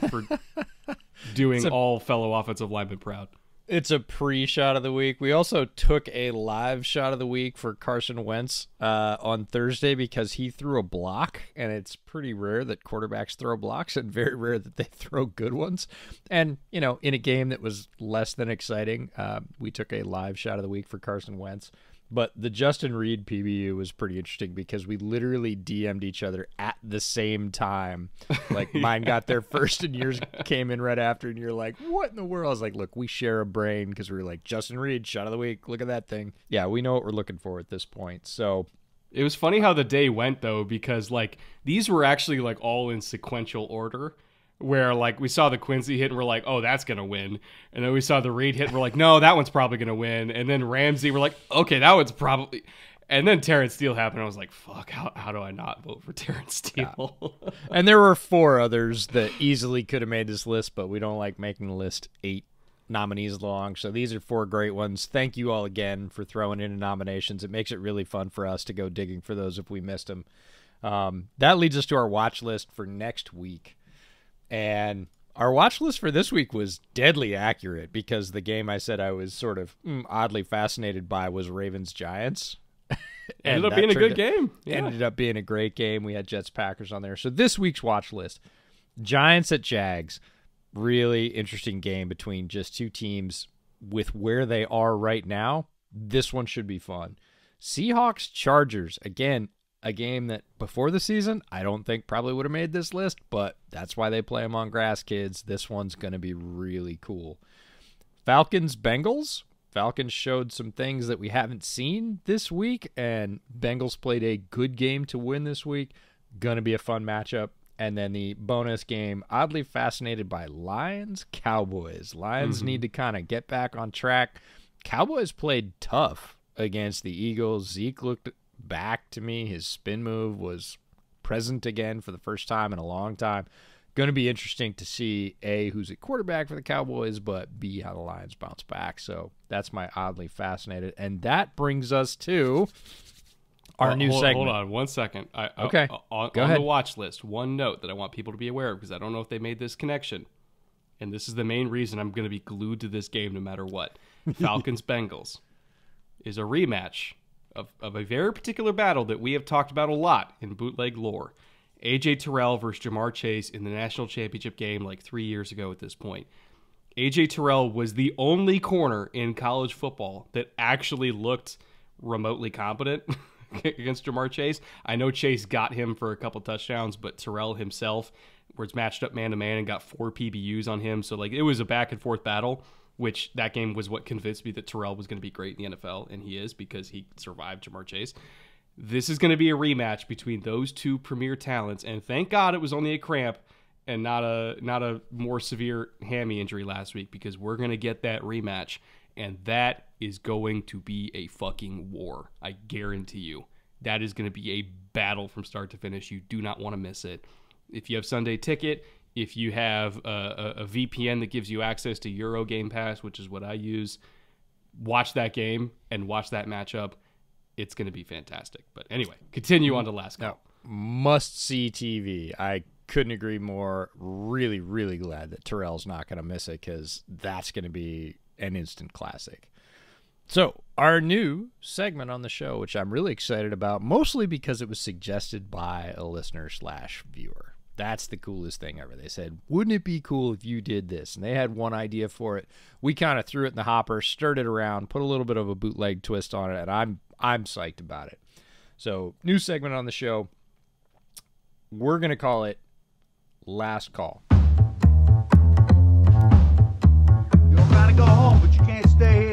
doing all fellow offensive linemen proud. It's a pre-shot of the week. We also took a live shot of the week for Carson Wentz on Thursday because he threw a block, and it's pretty rare that quarterbacks throw blocks and very rare that they throw good ones. And, you know, in a game that was less than exciting, we took a live shot of the week for Carson Wentz. But the Justin Reed PBU was pretty interesting because we literally DM'd each other at the same time. Like, mine got there first and yours came in right after, and you're like, what in the world? I was like, look, we share a brain because we were like, Justin Reed, shot of the week, look at that thing. Yeah, we know what we're looking for at this point. So it was funny how the day went, though, because, like, these were actually, like, all in sequential order. Where, like, we saw the Quincy hit and we're like, oh, that's going to win. And then we saw the Reed hit and we're like, no, that one's probably going to win. And then Ramsey, we're like, okay, that one's probably... And then Terrence Steele happened. I was like, fuck, how do I not vote for Terrence Steele? Yeah. And there were 4 others that easily could have made this list, but we don't like making the list 8 nominees long. So these are 4 great ones. Thank you all again for throwing in nominations. It makes it really fun for us to go digging for those if we missed them. That leads us to our watch list for next week. And our watch list for this week was deadly accurate because the game I said I was sort of oddly fascinated by was Ravens-Giants. Ended up being a good game. Yeah. Ended up being a great game. We had Jets-Packers on there. So this week's watch list, Giants at Jags. Really interesting game between just two teams with where they are right now. This one should be fun. Seahawks Chargers. Again, a game that before the season I don't think probably would have made this list, but that's why they play them on grass, kids. This one's going to be really cool. Falcons Bengals. Falcons showed some things that we haven't seen this week, and Bengals played a good game to win this week. Going to be a fun matchup. And then the bonus game, oddly fascinated by Lions Cowboys. Lions need to kind of get back on track. Cowboys played tough against the Eagles. Zeke looked back to me. His spin move was present again for the first time in a long time. Going to be interesting to see, A, who's at quarterback for the Cowboys, but B, how the Lions bounce back. So that's my oddly fascinated. And that brings us to our new segment. Hold on 1 second. Okay. On ahead. the watch list, one note that I want people to be aware of, because I don't know if they made this connection. And this is the main reason I'm going to be glued to this game no matter what. Falcons-Bengals is a rematch of a very particular battle that we have talked about a lot in bootleg lore. A.J. Terrell versus Jamar Chase in the national championship game like 3 years ago at this point. A.J. Terrell was the only corner in college football that actually looked remotely competent against Jamar Chase. I know Chase got him for a couple touchdowns, but Terrell himself was matched up man-to-man and got 4 PBUs on him. So, it was a back-and-forth battle, which that game was what convinced me that Terrell was going to be great in the NFL, and he is because he survived Jamar Chase. This is going to be a rematch between those two premier talents, and thank God it was only a cramp and not a more severe hammy injury last week, because we're going to get that rematch, and that is going to be a fucking war. I guarantee you. That is going to be a battle from start to finish. You do not want to miss it. If you have Sunday Ticket, if you have a VPN that gives you access to Euro Game Pass, which is what I use, watch that game and watch that matchup. It's going to be fantastic. But anyway, continue on to last call. Must-see TV. I couldn't agree more. Really, really glad that Terrell's not going to miss it, because that's going to be an instant classic. So, our new segment on the show, which I'm really excited about, mostly because it was suggested by a listener/viewer. That's the coolest thing ever. They said, wouldn't it be cool if you did this? And they had one idea for it. We kind of threw it in the hopper, stirred it around, put a little bit of a bootleg twist on it, and I'm psyched about it. So, new segment on the show. We're going to call it Last Call. You don't gotta go home, but you can't stay here.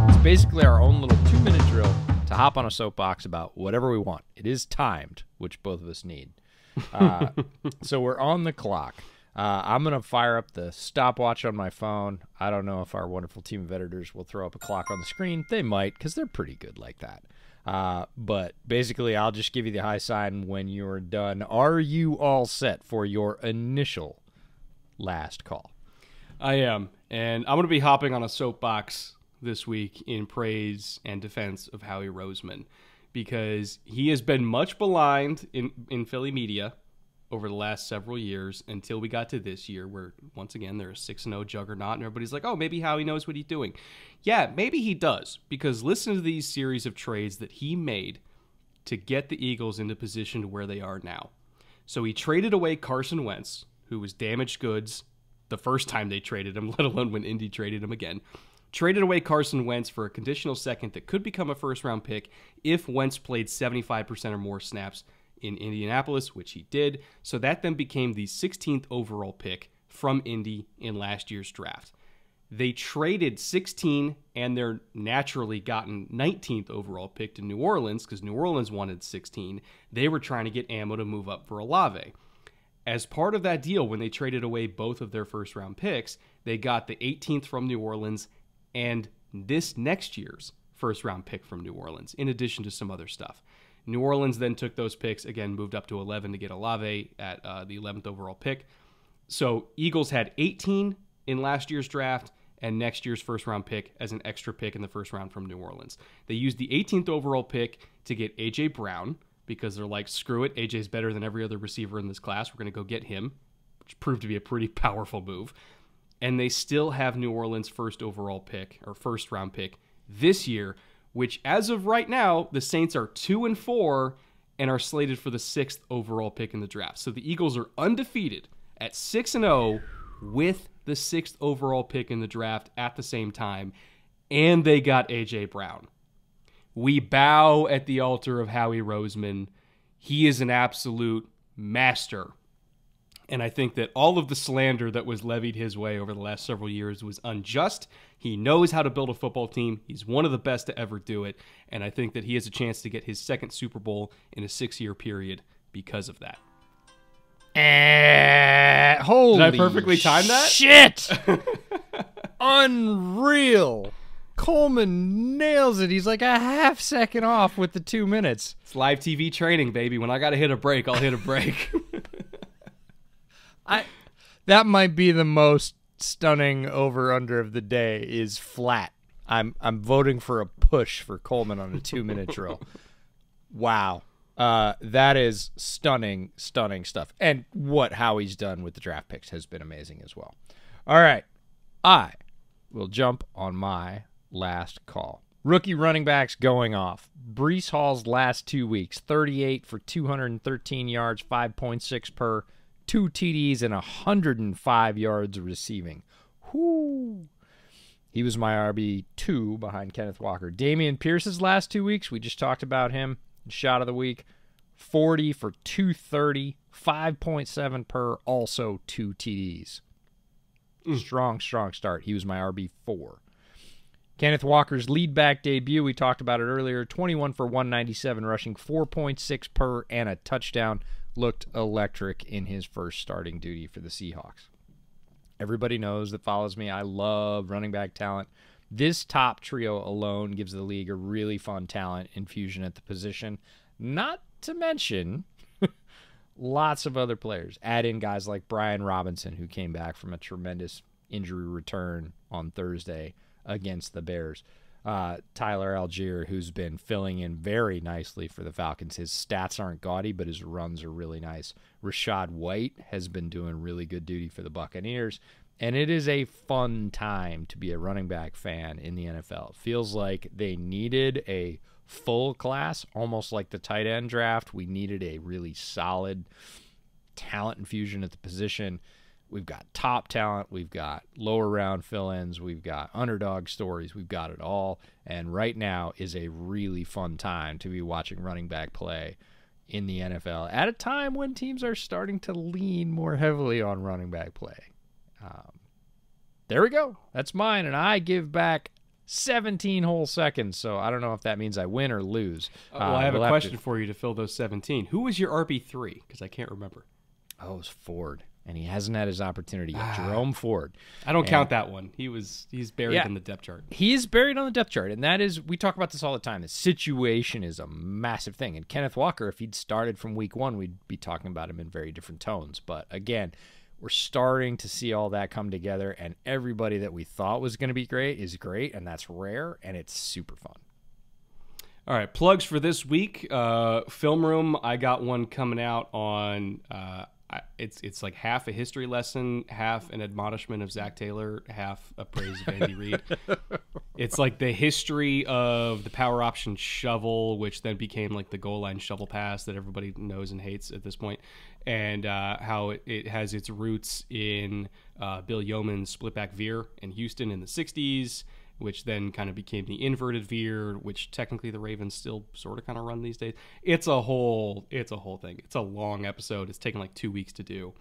It's basically our own little 2-minute drill to hop on a soapbox about whatever we want. It is timed, which both of us need. So we're on the clock. I'm going to fire up the stopwatch on my phone. I don't know if our wonderful team of editors will throw up a clock on the screen. They might, because they're pretty good like that. But basically, I'll just give you the high sign when you're done. Are you all set for your initial last call? I am. And I'm going to be hopping on a soapbox this week in praise and defense of Howie Roseman, because he has been much maligned in Philly media over the last several years until we got to this year where, once again, they're a 6-0 juggernaut, and everybody's like, oh, maybe Howie knows what he's doing. Yeah, maybe he does, because listen to these series of trades that he made to get the Eagles into position to where they are now. So he traded away Carson Wentz, who was damaged goods the first time they traded him, let alone when Indy traded him again. Traded away Carson Wentz for a conditional second that could become a first-round pick if Wentz played 75% or more snaps in Indianapolis, which he did. So that then became the 16th overall pick from Indy in last year's draft. They traded 16 and their naturally gotten 19th overall pick to New Orleans, because New Orleans wanted 16. They were trying to get Ammo to move up for Olave. As part of that deal, when they traded away both of their first-round picks, they got the 18th from New Orleans and this next year's first-round pick from New Orleans, in addition to some other stuff. New Orleans then took those picks, again, moved up to 11 to get Olave at the 11th overall pick. So Eagles had 18 in last year's draft and next year's first-round pick as an extra pick in the first round from New Orleans. They used the 18th overall pick to get A.J. Brown, because they're like, screw it, A.J.'s better than every other receiver in this class. We're going to go get him, which proved to be a pretty powerful move. And they still have New Orleans' first overall pick, or first-round pick, this year, which as of right now, the Saints are 2-4 and are slated for the 6th overall pick in the draft. So the Eagles are undefeated at 6-0 with the 6th overall pick in the draft at the same time, and they got A.J. Brown. We bow at the altar of Howie Roseman. He is an absolute master. And I think that all of the slander that was levied his way over the last several years was unjust. He knows how to build a football team. He's one of the best to ever do it. And I think that he has a chance to get his second Super Bowl in a 6-year period because of that. Holy Did I perfectly time that? Shit! Unreal. Coleman nails it. He's like a half second off with the 2 minutes. It's live TV training, baby. When I got to hit a break, I'll hit a break. That might be the most stunning over-under of the day is flat. I'm voting for a push for Coleman on a 2-minute drill. Wow. That is stunning stuff. And what Howie's done with the draft picks has been amazing as well. All right. I will jump on my last call. Rookie running backs going off. Breece Hall's last 2 weeks, 38 for 213 yards, 5.6 per, 2 TDs, and 105 yards receiving. Whoo! He was my RB2 behind Kenneth Walker. Dameon Pierce's last 2 weeks, we just talked about him. Shot of the week, 40 for 230, 5.7 per, also 2 TDs. Strong start. He was my RB4. Kenneth Walker's lead back debut, we talked about it earlier, 21 for 197, rushing 4.6 per and a touchdown. Looked electric in his first starting duty for the Seahawks. Everybody knows that follows me, I love running back talent. This top trio alone gives the league a really fun talent infusion at the position. Not to mention lots of other players. Add in guys like Brian Robinson, who came back from a tremendous injury return on Thursday against the Bears. Tyler Algier, who's been filling in very nicely for the Falcons. His stats aren't gaudy, but his runs are really nice. Rachaad White has been doing really good duty for the Buccaneers. And it is a fun time to be a running back fan in the NFL. It feels like they needed a full class, almost like the tight end draft. We needed a really solid talent infusion at the position. We've got top talent. We've got lower round fill-ins. We've got underdog stories. We've got it all. And right now is a really fun time to be watching running back play in the NFL at a time when teams are starting to lean more heavily on running back play. There we go. That's mine, and I give back 17 whole seconds, so I don't know if that means I win or lose. Well, I have a question for you to fill those 17. Who was your RB3? Because I can't remember. Oh, it was Ford, and he hasn't had his opportunity yet. Jerome Ford. I don't count that one. He's buried in the depth chart. He is buried on the depth chart, and that is, we talk about this all the time. The situation is a massive thing, and Kenneth Walker, if he'd started from week 1, we'd be talking about him in very different tones. But again, we're starting to see all that come together, and everybody that we thought was going to be great is great, and that's rare, and it's super fun. All right, plugs for this week. Film Room, I got one coming out on it's like half a history lesson, half an admonishment of Zach Taylor, half a praise of Andy Reid. It's like the history of the power option shovel, which then became like the goal line shovel pass that everybody knows and hates at this point, and how it has its roots in Bill Yeoman's split back veer in Houston in the 60s, which then kind of became the inverted veer, which technically the Ravens still sort of kind of run these days. It's a whole thing. It's a long episode. It's taken like 2 weeks to do.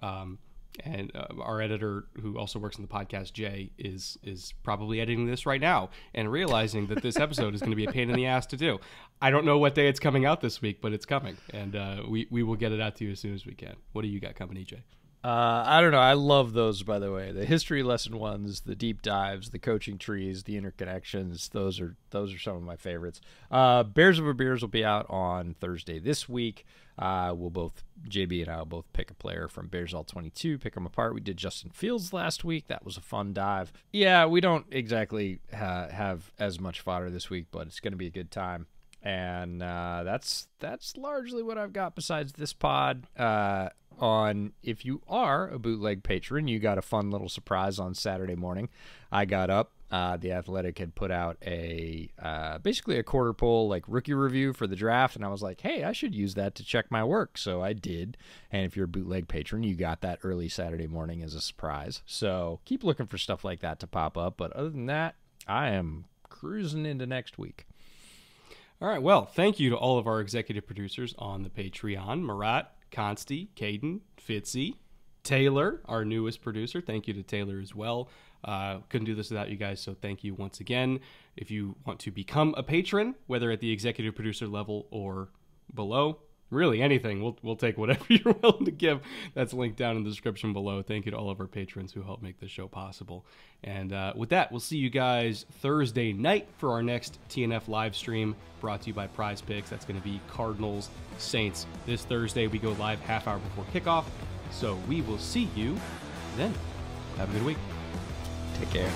And our editor, who also works on the podcast, Jay, is probably editing this right now and realizing that this episode is going to be a pain in the ass to do. I don't know what day it's coming out this week, but it's coming, and we will get it out to you as soon as we can. What do you got coming, EJ? I don't know. I love those, by the way. The history lesson ones, the deep dives, the coaching trees, the interconnections. Those are some of my favorites. Bears Over Beers will be out on Thursday this week. JB and I will both pick a player from Bears All 22, pick them apart. We did Justin Fields last week. That was a fun dive. Yeah, we don't exactly have as much fodder this week, but it's going to be a good time. And that's largely what I've got besides this pod. If you are a Bootleg patron, you got a fun little surprise on Saturday morning. I got up The Athletic had put out basically a quarter poll like rookie review for the draft, and I was like, hey, I should use that to check my work. So I did, and if you're a Bootleg patron, you got that early Saturday morning as a surprise. So keep looking for stuff like that to pop up. But other than that, I am cruising into next week. All right, well, thank you to all of our executive producers on the Patreon, Marat, Consti, Caden, Fitzy, Taylor, our newest producer. Thank you to Taylor as well. Couldn't do this without you guys, so thank you once again. If you want to become a patron, whether at the executive producer level or below, really anything, we'll take whatever you're willing to give. That's linked down in the description below. Thank you to all of our patrons who help make this show possible. And with that, we'll see you guys Thursday night for our next TNF live stream brought to you by Prize Picks. That's going to be Cardinals Saints. This Thursday, we go live half hour before kickoff. So we will see you then. Have a good week. Take care.